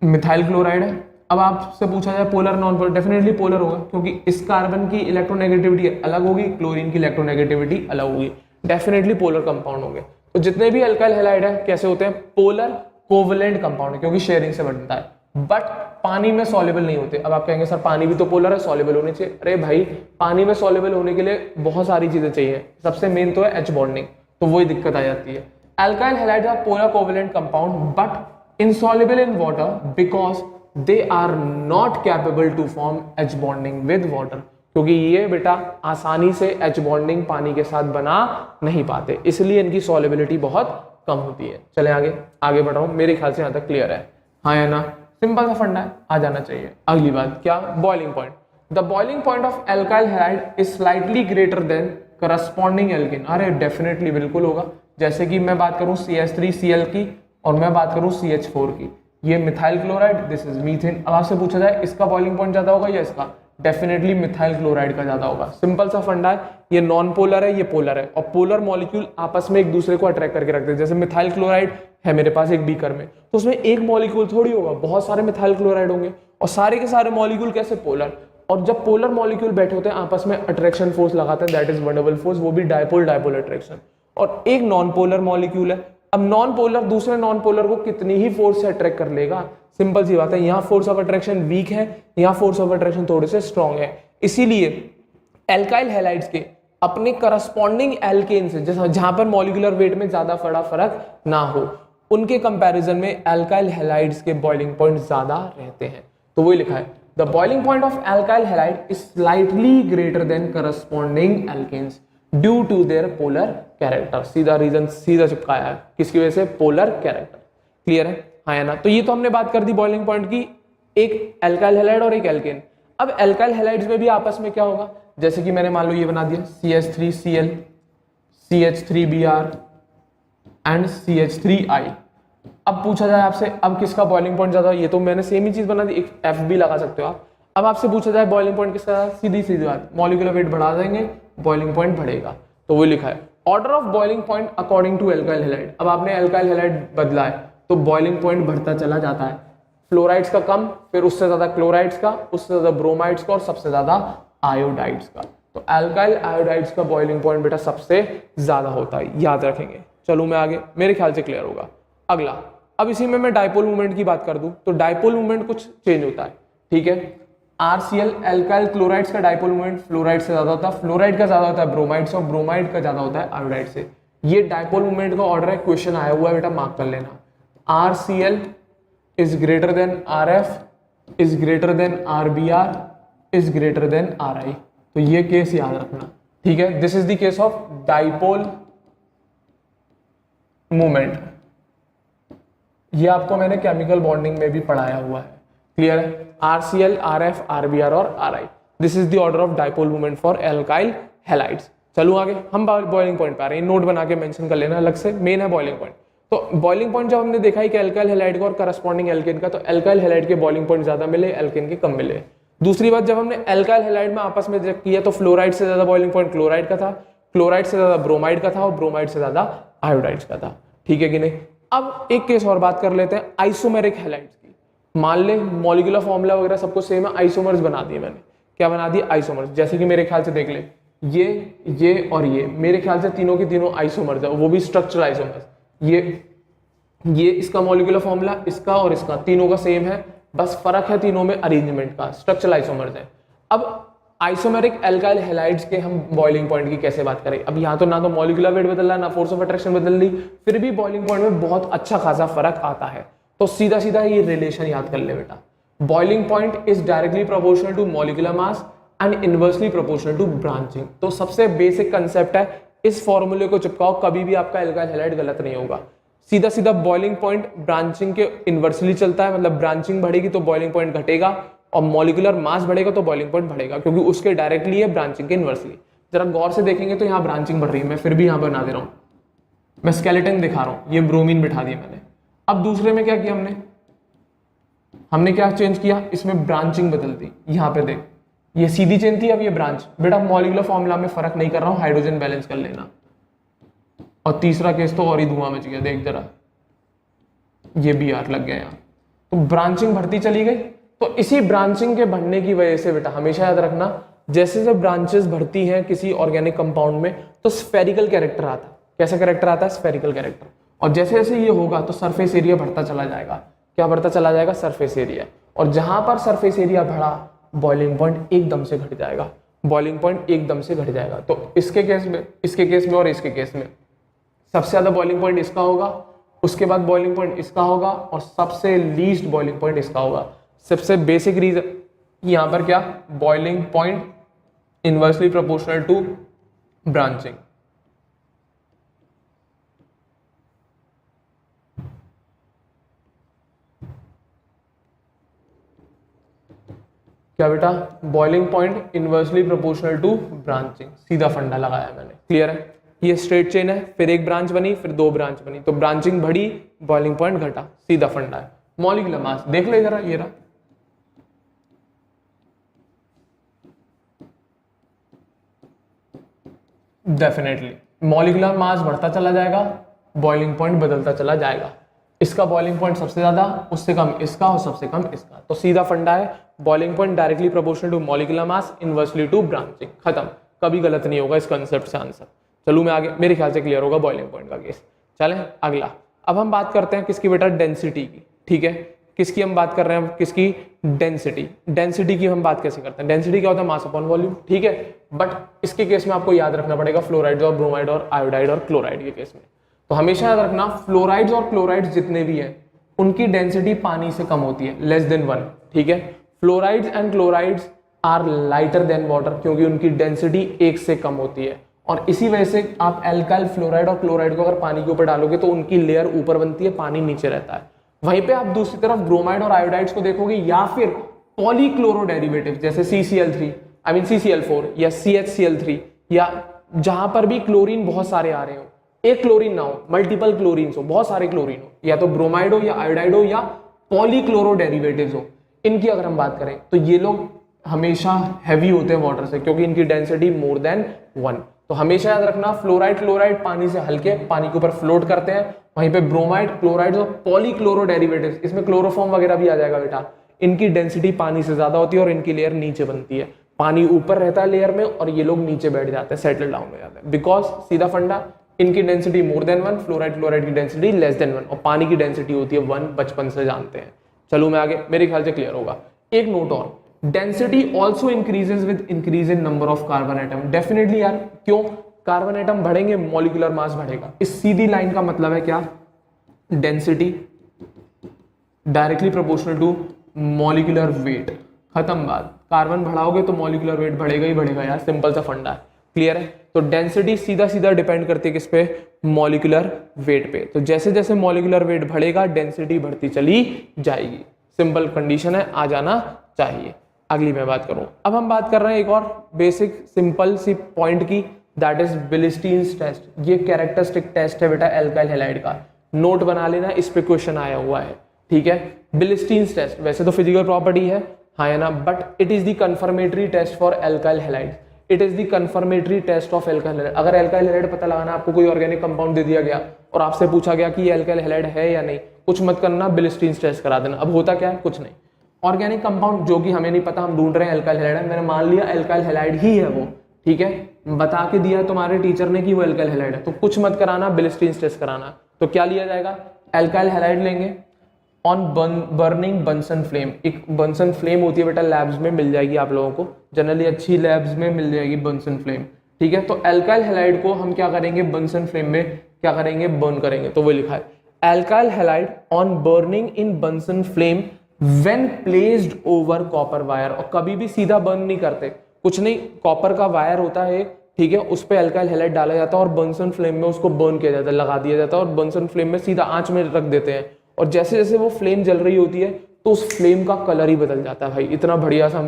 मिथाइल क्लोराइड है। अब आपसे पूछा जाए polar non polar, definitely polar होगा, क्योंकि इस कार्बन की इलेक्ट्रोनेगेटिविटी अलग होगी, क्लोरीन की इलेक्ट्रोनेगेटिविटी अलग होगी। डेफिनेटली पोलर कंपाउंड होंगे। तो जितने भी एल्काइल हैलाइड है कैसे होते हैं? पोलर कोवेलेंट कंपाउंड है, क्योंकि शेयरिंग से बनता है, बट पानी में सॉल्युबल नहीं होते। अब आप कहेंगे सर पानी भी तो पोलर है, सॉल्युबल होने चाहिए। अरे भाई, पानी में सॉल्युबल होने के लिए बहुत सारी चीजें चाहिए, सबसे मेन तो है H बॉन्डिंग, तो वही दिक्कत आ जाती है। Alkyl halides are polar covalent compound but insoluble in water because they are not capable to form H bonding with water। क्योंकि ये बेटा आसानी से H बॉन्डिंग पानी के साथ बना नहीं पाते, इसलिए इनकी सॉल्युबिलिटी बहुत कम होती है। चले आगे बढ़ रहा हूं, मेरे ख्याल से यहां तक क्लियर है। हाँ या ना? सिंपल सा फंडा है, आ जाना चाहिए। अगली बात क्या? Boiling point. The boiling point of alkyl halide is slightly greater than corresponding alkane. अरे डेफिनेटली बिल्कुल होगा। जैसे कि मैं बात करूं CH3Cl की और मैं बात करूं CH4 की, ये methyl chloride, this is methane. अब आपसे पूछा जाए इसका बॉइलिंग पॉइंट ज्यादा होगा या इसका? डेफिनेटली मिथाइल क्लोराइड का ज्यादा होगा। सिंपल सा फंडा है, ये नॉन पोलर है, ये पोलर है, और पोलर मॉलिक्यूल आपस में एक दूसरे को अट्रैक्ट करके रखते हैं। जैसे मिथाइल क्लोराइड है मेरे पास एक बीकर में, तो उसमें एक मॉलिक्यूल थोड़ी होगा, बहुत सारे मिथाइल क्लोराइड होंगे, और सारे के सारे मॉलिक्यूल कैसे? पोलर। और जब पोलर मॉलिक्यूल बैठे होते हैं आपस में अट्रैक्शन फोर्स लगाते हैं, that is one double force, वो भी डायपोल अट्रैक्शन। और एक नॉन पोलर मॉलिक्यूल है, अब नॉन पोलर दूसरे नॉन पोलर को कितनी ही फोर्स से अट्रैक्ट कर लेगा? सिंपल सी बात है, यहाँ फोर्स ऑफ अट्रैक्शन वीक है, यहाँ फोर्स ऑफ अट्रैक्शन थोड़े से स्ट्रॉन्ग है। इसीलिए एल्काइल हैलाइड्स के अपने करस्पॉन्डिंग एल्केन से, जहां पर मॉलिक्यूलर वेट में ज्यादा बड़ा फर्क ना हो, उनके कंपैरिजन में एल्काइल हैलाइड्स के बॉइलिंग पॉइंट ज्यादा रहते हैं। तो वही लिखा है, the boiling point of alkyl halide is slightly greater than corresponding alkanes due to their polar character. सीधा रीजन सीधा चिपकाया है, किसकी वजह से? Polar character. क्लियर है? हाँ या ना? तो ये तो हमने बात कर दी बॉइलिंग पॉइंट की, एक एल्काइल हैलाइड और एक एल्केन। अब एल्काइल हैलाइड्स में भी आपस में क्या होगा? जैसे कि मैंने मान लो ये बना दिया CH3Cl, CH3Br एंड CH3I। अब पूछा जाए आपसे, अब किसका बॉइलिंग पॉइंट ज्यादा? ये तो मैंने सेम ही चीज बना दी, एक F भी लगा सकते हो आप। अब आपसे पूछा जाए बॉइलिंग पॉइंट किसका? सीधी सीधी बात, मॉलिक्यूलर वेट बढ़ा देंगे, बॉइलिंग पॉइंट बढ़ेगा। तो वो लिखा है order of boiling point according to alkyl halide. अब आपने एल्काइल हैलाइड बदला है तो बॉइलिंग पॉइंट बढ़ता चला जाता है, फ्लोराइड्स का कम, फिर उससे ज्यादा क्लोराइड्स का, उससे ज्यादा ब्रोमाइड्स का और सबसे ज्यादा आयोडाइड्स का। तो एल्काइल आयोडाइड्स का बॉइलिंग पॉइंट बेटा सबसे ज्यादा होता है, याद रखेंगे। चलो मैं आगे, मेरे ख्याल से क्लियर होगा। अगला, अब इसी में मैं डाइपोल मूवमेंट की बात कर दूं तो डाइपोल मूवमेंट कुछ चेंज होता है, ठीक है। आरसीएल एल्काइल क्लोराइड्स का डाइपोल मूवमेंट फ्लोराइड से ज्यादा होता है, फ्लोराइड का ज्यादा होता है ब्रोमाइड से, और ब्रोमाइड का ज्यादा होता है आयोडाइड से। ये डाइपोल मूवमेंट का ऑर्डर है, क्वेश्चन आया हुआ है बेटा, मार्क कर लेना। RCL is greater than RF is greater than RBR is greater than RI. तो ये केस याद रखना, ठीक है। This is the case of dipole movement. ये आपको मैंने केमिकल बॉन्डिंग में भी पढ़ाया हुआ है, क्लियर है। आरसीएल, आरएफ, आरबीआर और RI, this is the order of dipole movement for alkyl halides. चलो आगे, हम बॉइलिंग पॉइंट पे आ रहे हैं, नोट बना के मेंशन कर लेना अलग से, मेन है बॉइलिंग पॉइंट। तो बॉइलिंग पॉइंट जब हमने देखा है कि एल्काइल हैलाइड का और करस्पॉन्डिंग एल्केन का, तो एल्काइल हैलाइड के बॉइलिंग पॉइंट ज्यादा मिले, एल्केन के कम मिले। दूसरी बात, जब हमने एल्काइल हैलाइड में आपस में चेक किया तो फ्लोराइड से ज्यादा बॉइलिंग पॉइंट क्लोराइड का था, क्लोराइड से ज्यादा ब्रोमाइड का था और ब्रोमाइड से ज्यादा आयोडाइड का था, ठीक है कि नहीं। अब एक केस और बात कर लेते हैं आइसोमेरिक हैलाइड्स की। मान ले मॉलिक्यूलर फॉर्मूला वगैरह सबको सेम है, आइसोमर्स बना दिए मैंने। क्या बना दिए? आइसोमर्स। जैसे कि मेरे ख्याल से देख ले, ये और ये मेरे ख्याल से तीनों की तीनों आइसोमर्स है, वो भी स्ट्रक्चरल आइसोमर्स। ये इसका मॉलिक्यूलर फॉर्मूला, इसका और इसका तीनों का सेम है, बस फर्क है तीनों में अरेंजमेंट का, स्ट्रक्चरल आइसोमर्स है। अब आइसोमेरिक एल्काइल हैलाइड्स के हम बॉइलिंग पॉइंट की कैसे बात करें? अब यहाँ तो ना तो मॉलिक्यूलर वेट बदल रहा है, ना फोर्स ऑफ अट्रैक्शन बदल रही, फिर भी बॉइलिंग पॉइंट में बहुत अच्छा खासा फर्क आता है। तो सीधा सीधा ये रिलेशन याद कर ले बेटा, boiling point is directly proportional to molecular mass and inversely proportional to branching. तो सबसे बेसिक कंसेप्ट है, इस फॉर्मूले को चिपकाओ, कभी भी आपका एल्काइल हैलाइड गलत नहीं होगा। सीधा सीधा बॉइलिंग पॉइंट ब्रांचिंग के इनवर्सली चलता है, मतलब ब्रांचिंग बढ़ेगी तो बॉइलिंग पॉइंट घटेगा, और मॉलिक्यूलर मास बढ़ेगा तो बॉइलिंग पॉइंट बढ़ेगा, क्योंकि उसके डायरेक्टली है ब्रांचिंग के इनवर्सली। जरा गौर से देखेंगे तो यहाँ ब्रांचिंग बढ़ रही है, मैं फिर भी यहाँ बना दे रहा हूँ, मैं स्केलेटन दिखा रहा हूँ, ये ब्रोमीन बिठा दिया मैंने। अब दूसरे में क्या किया हमने क्या चेंज किया, इसमें ब्रांचिंग बदल दी। यहाँ पे देख, ये सीधी चेन थी, अब ये ब्रांच। बेटा मॉलिक्यूलर फॉर्मूला में फर्क नहीं कर रहा हूँ, हाइड्रोजन बैलेंस कर लेना। और तीसरा केस तो और ही धुआं मच गया, देख जरा, ये भी यार लग गया यहाँ। तो ब्रांचिंग बढ़ती चली गई। तो इसी ब्रांचिंग के बढ़ने की वजह से बेटा हमेशा याद रखना, जैसे जैसे ब्रांचेस बढ़ती हैं किसी ऑर्गेनिक कंपाउंड में तो स्फेरिकल कैरेक्टर आता है। कैसा कैरेक्टर आता है? Spherical character. और जैसे जैसे ये होगा तो सरफेस एरिया बढ़ता चला जाएगा। क्या बढ़ता चला जाएगा? Surface area. और जहां पर सरफेस एरिया बढ़ा, बॉइलिंग पॉइंट एकदम से घट जाएगा, बॉइलिंग पॉइंट एकदम से घट जाएगा। तो इसके केस में, इसके केस में और इसके केस में सबसे ज्यादा बॉइलिंग पॉइंट इसका होगा, उसके बाद बॉइलिंग पॉइंट इसका होगा, और सबसे लीस्ट बॉइलिंग पॉइंट इसका होगा। सबसे बेसिक रीजन यहां पर क्या, boiling point inversely proportional to branching. क्या बेटा? Boiling point inversely proportional to branching, सीधा फंडा लगाया मैंने, क्लियर है। ये स्ट्रेट चेन है, फिर एक ब्रांच बनी, फिर दो ब्रांच बनी, तो ब्रांचिंग बढ़ी, बॉइलिंग पॉइंट घटा, सीधा फंडा है। मॉलिक्यूलर मास देख ले जरा, ये रहा, डेफिनेटली मॉलिक्यूलर मास बढ़ता चला जाएगा, बॉइलिंग पॉइंट बदलता चला जाएगा। इसका बॉइलिंग पॉइंट सबसे ज्यादा, उससे कम इसका, और सबसे कम इसका। तो सीधा फंडा है, boiling point directly proportional to molecular mass inversely to branching, खत्म। कभी गलत नहीं होगा इस कंसेप्ट से आंसर। चलो मैं आगे, मेरे ख्याल से क्लियर होगा बॉइलिंग पॉइंट का केस। चलें अगला। अब हम बात करते हैं किसकी बेटा? डेंसिटी की, ठीक है। किसकी हम बात कर रहे हैं? किसकी? डेंसिटी। डेंसिटी की हम बात कैसे करते हैं? डेंसिटी क्या होता है? मास अपॉन वॉल्यूम, ठीक है। बट इसके केस में आपको याद रखना पड़ेगा फ्लोराइड और ब्रोमाइड और आयोडाइड और क्लोराइड के केस में। तो हमेशा याद रखना, फ्लोराइड्स और क्लोराइड्स जितने भी हैं उनकी डेंसिटी पानी से कम होती है, लेस देन 1, ठीक है। Fluorides and chlorides are lighter than water, क्योंकि उनकी डेंसिटी 1 से कम होती है। और इसी वजह से आप एल्काइल फ्लोराइड और क्लोराइड को अगर पानी के ऊपर डालोगे तो उनकी लेयर ऊपर बनती है, पानी नीचे रहता है। वहीं पे आप दूसरी तरफ ब्रोमाइड और आयोडाइड्स को देखोगे, या फिर पॉलीक्लोरो डेरिवेटिव जैसे CCl3, आई मीन CCl4 या CHCl3, या जहां पर भी क्लोरीन बहुत सारे आ रहे हो, एक क्लोरीन ना हो, मल्टीपल क्लोरीन हो, बहुत सारे क्लोरीन हो, या तो ब्रोमाइड हो या आयोडाइड हो या पॉलीक्लोरो डेरिवेटिव्स हो, इनकी अगर हम बात करें तो ये लोग हमेशा हैवी होते हैं वाटर से, क्योंकि इनकी डेंसिटी मोर देन 1। तो हमेशा याद रखना फ्लोराइड क्लोराइड पानी से हल्के, पानी के ऊपर फ्लोट करते हैं। वहीं पे ब्रोमाइड क्लोराइड और पॉलीक्लोरो डेरिवेटिव्स, इसमें क्लोरोफॉर्म वगैरह भी आ जाएगा बेटा, इनकी डेंसिटी पानी से ज्यादा होती है और इनकी लेयर नीचे बनती है। पानी ऊपर रहता है लेयर में और ये लोग नीचे बैठ जाते हैं, सेटल डाउन हो जाते हैं। बिकॉज सीधा फंडा, इनकी density more than 1, fluoride chloride की डेंसिटी लेस देन 1 और पानी की डेंसिटी होती है 1, बचपन से जानते हैं। चलो मैं आगे, मेरे ख्याल से क्लियर होगा। एक नोट और, density also increases with increase in number of carbon atom. Definitely यार, क्यों? कार्बन एटम बढ़ेंगे, मॉलिक्यूलर मास बढ़ेगा। इस सीधी लाइन का मतलब है क्या? Density directly proportional to molecular weight. खत्म बात। कार्बन बढ़ाओगे तो मॉलिक्यूलर वेट बढ़ेगा ही बढ़ेगा यार, सिंपल सा फंडा है। क्लियर है? तो डेंसिटी सीधा सीधा डिपेंड करती है किस पे? मॉलिक्यूलर वेट पे। तो जैसे जैसे मॉलिक्यूलर वेट बढ़ेगा डेंसिटी बढ़ती चली जाएगी। सिंपल कंडीशन है, आ जाना चाहिए। अगली मैं बात करूं, अब हम बात कर रहे हैं एक और बेसिक सिंपल सी पॉइंट की, दैट इज बिलिस्टीन्स टेस्ट। ये कैरेक्टरिस्टिक टेस्ट है बेटा एल्काइल हैलाइड का, नोट बना लेना, इस पे क्वेश्चन आया हुआ है। ठीक है, बिलिस्टीन्स टेस्ट वैसे तो फिजिकल प्रॉपर्टी है, हाँ है ना, but it is the confirmatory test for alkyl halide. It is the confirmatory test of alkyl halide. अगर एल्काइल हैलाइड पता लगाना, आपको कोई ऑर्गेनिक कंपाउंड दे दिया गया और आपसे पूछा गया कि ये एल्काइल हैलाइड है या नहीं, कुछ मत करना, बिलिस्टीन्स टेस्ट करा देना। अब होता क्या है? कुछ नहीं, ऑर्गेनिक कंपाउंड जो कि हमें नहीं पता, हम ढूंढ रहे हैं एल्काइल हैलाइड है, मैंने मान लिया एल्काइल हैलाइड ही है वो, ठीक है, बता के दिया तुम्हारे टीचर ने कि वो एल्काइल हैलाइड है, तो कुछ मत कराना, बिलिस्टीन्स टेस्ट कराना। तो क्या लिया जाएगा? एल्काइल हैलाइड लेंगे ऑन बर्निंग बंसन फ्लेम। एक बंसन फ्लेम होती है बेटा, लैब्स में मिल जाएगी आप लोगों को, जनरली अच्छी लैब्स में मिल जाएगी बंसन फ्लेम। ठीक है, तो एल्काइल हैलाइड को हम क्या करेंगे? बंसन फ्लेम में क्या करेंगे? बर्न करेंगे। तो वो लिखा है alkyl halide on burning in Bunsen flame when placed over copper wire. और कभी भी सीधा बर्न नहीं करते, कुछ नहीं, कॉपर का वायर होता है, ठीक है, उस पे एल्काइल हैलाइड डाला जाता है और बंसन फ्लेम में उसको बर्न किया जाता है, लगा दिया जाता है और बंसन फ्लेम में सीधा आंच में रख देते हैं। और जैसे जैसे वो फ्लेम जल रही होती है तो उस फ्लेम का कलर ही बदल जाता है भाई, इतना बढ़िया सा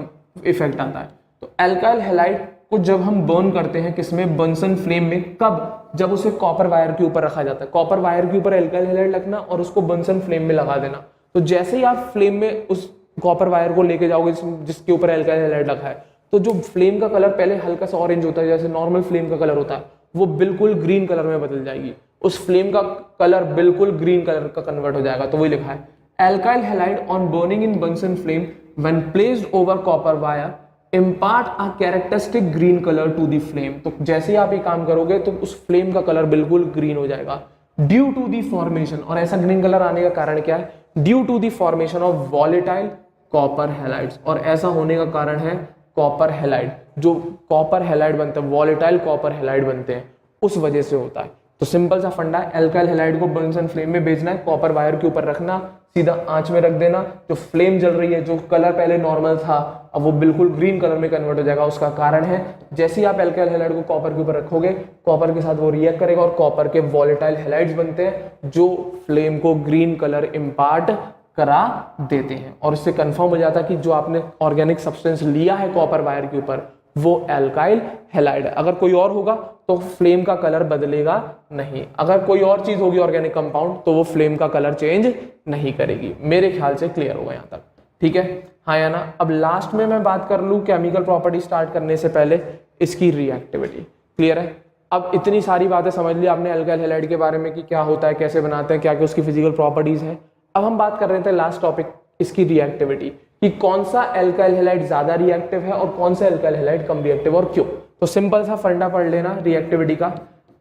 इफेक्ट आता है। तो एल्काइल हैलाइड को जब हम बर्न करते हैं किसमें? बंसन फ्लेम में। कब? जब उसे कॉपर वायर के ऊपर रखा जाता है, कॉपर वायर के ऊपर एल्काइल हैलाइड रखना और उसको बंसन फ्लेम में लगा देना। तो जैसे ही आप फ्लेम में उस कॉपर वायर को लेके जाओगे जिसके ऊपर एल्काइल हैलाइड रखा है, तो जो फ्लेम का कलर पहले हल्का सा ऑरेंज होता है, जैसे नॉर्मल फ्लेम का कलर होता है, वो बिल्कुल ग्रीन कलर में बदल जाएगी, उस फ्लेम का कलर बिल्कुल ग्रीन कलर का कन्वर्ट हो जाएगा। तो वही लिखा है alkyl halide on burning in Bunsen flame when placed over copper wire impart a characteristic green colour to the flame. तो जैसे ही आप ये काम करोगे तो उस फ्लेम का कलर बिल्कुल ग्रीन हो जाएगा ड्यू टू द फॉर्मेशन। और ऐसा ग्रीन कलर आने का कारण क्या है? Due to the formation of volatile copper halides. और ऐसा होने का कारण है कॉपर हैलाइड, जो कॉपर हैलाइड बनते हैं, वॉलेटाइल कॉपर हैलाइड बनते हैं, उस वजह से होता है। तो सिंपल सा फंडा है, एल्काइल हैलाइड को बंसन फ्लेम में भेजना है, कॉपर वायर के ऊपर रखना, सीधा आंच में रख देना, जो फ्लेम जल रही है, जो कलर पहले नॉर्मल था अब वो बिल्कुल ग्रीन कलर में कन्वर्ट हो जाएगा। उसका कारण है जैसे ही आप एल्काइल हैलाइड को कॉपर के ऊपर रखोगे, कॉपर के साथ वो रिएक्ट करेगा और कॉपर के वॉलेटाइल हैलाइड्स बनते हैं जो फ्लेम को ग्रीन कलर इम्पार्ट करा देते हैं। और इससे कंफर्म हो जाता है कि जो आपने ऑर्गेनिक सब्सटेंस लिया है कॉपर वायर के ऊपर वो एल्काइल हैलाइड है। अगर कोई और होगा तो फ्लेम का कलर बदलेगा नहीं, अगर कोई और चीज होगी ऑर्गेनिक कंपाउंड तो वो फ्लेम का कलर चेंज नहीं करेगी। मेरे ख्याल से क्लियर होगा यहाँ तक, ठीक है, हाँ या ना। अब लास्ट में मैं बात कर लूँ केमिकल प्रॉपर्टी स्टार्ट करने से पहले इसकी रिएक्टिविटी। क्लियर है? अब इतनी सारी बातें समझ ली आपने एल्काइल हैलाइड के बारे में कि क्या होता है, कैसे बनाते हैं, क्या क्या उसकी फिजिकल प्रॉपर्टीज है। अब हम बात कर रहे थे लास्ट टॉपिक इसकी रिएक्टिविटी, कि कौन सा एल्काइल हैलाइड ज्यादा रिएक्टिव है और कौन सा एल्काइल हैलाइड कम रिएक्टिव और क्यों। तो सिंपल सा फंडा पढ़ लेना रिएक्टिविटी का।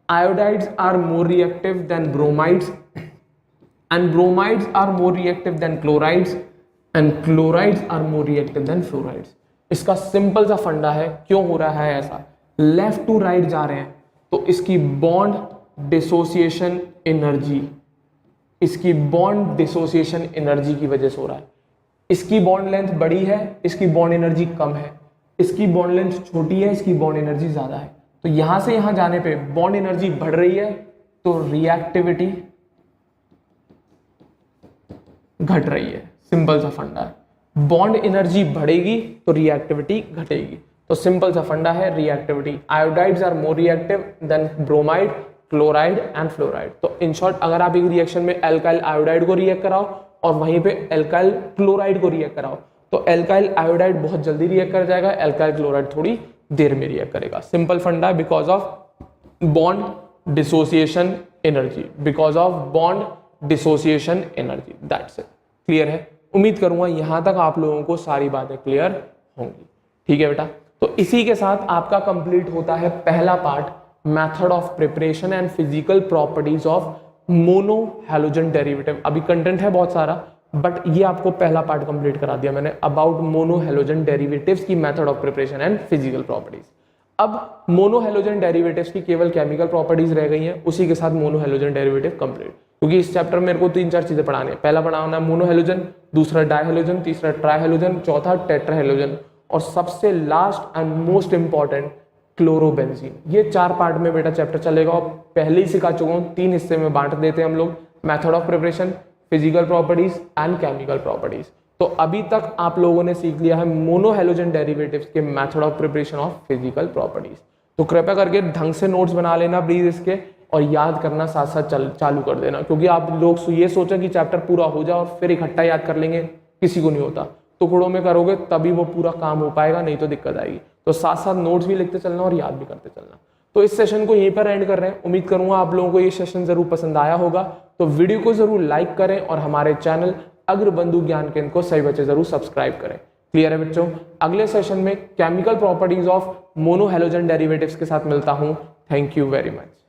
Iodides are more reactive than bromides and bromides are more reactive than chlorides and chlorides are more reactive than fluorides. इसका सिंपल सा फंडा है, क्यों हो रहा है ऐसा, लेफ्ट टू राइट जा रहे हैं तो इसकी बॉन्ड डिसोसिएशन एनर्जी, इसकी बॉन्ड डिसोसिएशन एनर्जी की वजह से हो रहा है। इसकी बॉन्ड लेंथ बड़ी है, इसकी बॉन्ड एनर्जी कम है, इसकी बॉन्ड लेंथ छोटी है, इसकी बॉन्ड एनर्जी ज्यादा है। तो यहां से यहां जाने पे बॉन्ड एनर्जी बढ़ रही है तो रिएक्टिविटी घट रही है। सिंपल सा फंडा है, बॉन्ड एनर्जी बढ़ेगी तो रिएक्टिविटी घटेगी। तो सिंपल सा फंडा है reactivity. Iodides are more reactive than bromide, chloride and fluoride. तो इन शॉर्ट अगर आप एक रिएक्शन में एल्काइल आयोडाइड को रिएक्ट कराओ और वहीं पे एल्काइल क्लोराइड को रिएक्ट कराओ तो एल्काइल आयोडाइड बहुत जल्दी रिएक्ट कर जाएगा, एल्काइल क्लोराइड थोड़ी देर में रिएक्ट करेगा। सिंपल फंडा है because of bond dissociation energy, because of bond dissociation energy, that's it. Clear है? उम्मीद करूंगा यहां तक आप लोगों को सारी बातें क्लियर होंगी। ठीक है बेटा, तो इसी के साथ आपका कंप्लीट होता है पहला part, method of preparation and physical properties of mono halogen derivative. अभी कंटेंट है बहुत सारा, बट ये आपको पहला पार्ट कंप्लीट करा दिया मैंने अबाउट मोनो हैलोजन डेरिवेटिव्स की method of preparation and physical properties. अब मोनो हैलोजन डेरिवेटिव्स की केवल केमिकल प्रॉपर्टीज रह गई हैं, उसी के साथ मोनो हैलोजन डेरिवेटिव कंप्लीट। क्योंकि इस चैप्टर में मेरे को 3-4 चीजें पढ़ानी है। पहला पढ़ाना है मोनो हैलोजन, दूसरा डाई हैलोजन, तीसरा ट्राई हैलोजन, चौथा टेट्रा हैलोजन, और सबसे last and most important chlorobenzene. ये 4 पार्ट में बेटा चैप्टर चलेगा, और पहले ही सिखा चुका हूँ, 3 हिस्से में बांट देते हैं हम लोग, method of preparation, physical properties and chemical properties. तो अभी तक आप लोगों ने सीख लिया है मोनो हैलोजन डेरिवेटिव्स के method of preparation of physical properties. तो कृपया करके ढंग से नोट्स बना लेना प्लीज इसके, और याद करना साथ साथ चालू कर देना, क्योंकि आप लोग ये सोचें कि चैप्टर पूरा हो जाए और फिर इकट्ठा याद कर लेंगे, किसी को नहीं होता। टुकड़ों में करोगे तभी वो पूरा काम हो पाएगा, नहीं तो दिक्कत आएगी। तो साथ साथ नोट्स भी लिखते चलना और याद भी करते चलना। तो इस सेशन को यहीं पर एंड कर रहे हैं। उम्मीद करूंगा आप लोगों को ये सेशन जरूर पसंद आया होगा। तो वीडियो को जरूर लाइक करें और हमारे चैनल अग्रबंधु ज्ञान केंद्र को सही बच्चे जरूर सब्सक्राइब करें। क्लियर है बच्चों? अगले सेशन में chemical properties of mono halogen derivatives के साथ मिलता हूं। Thank you very much.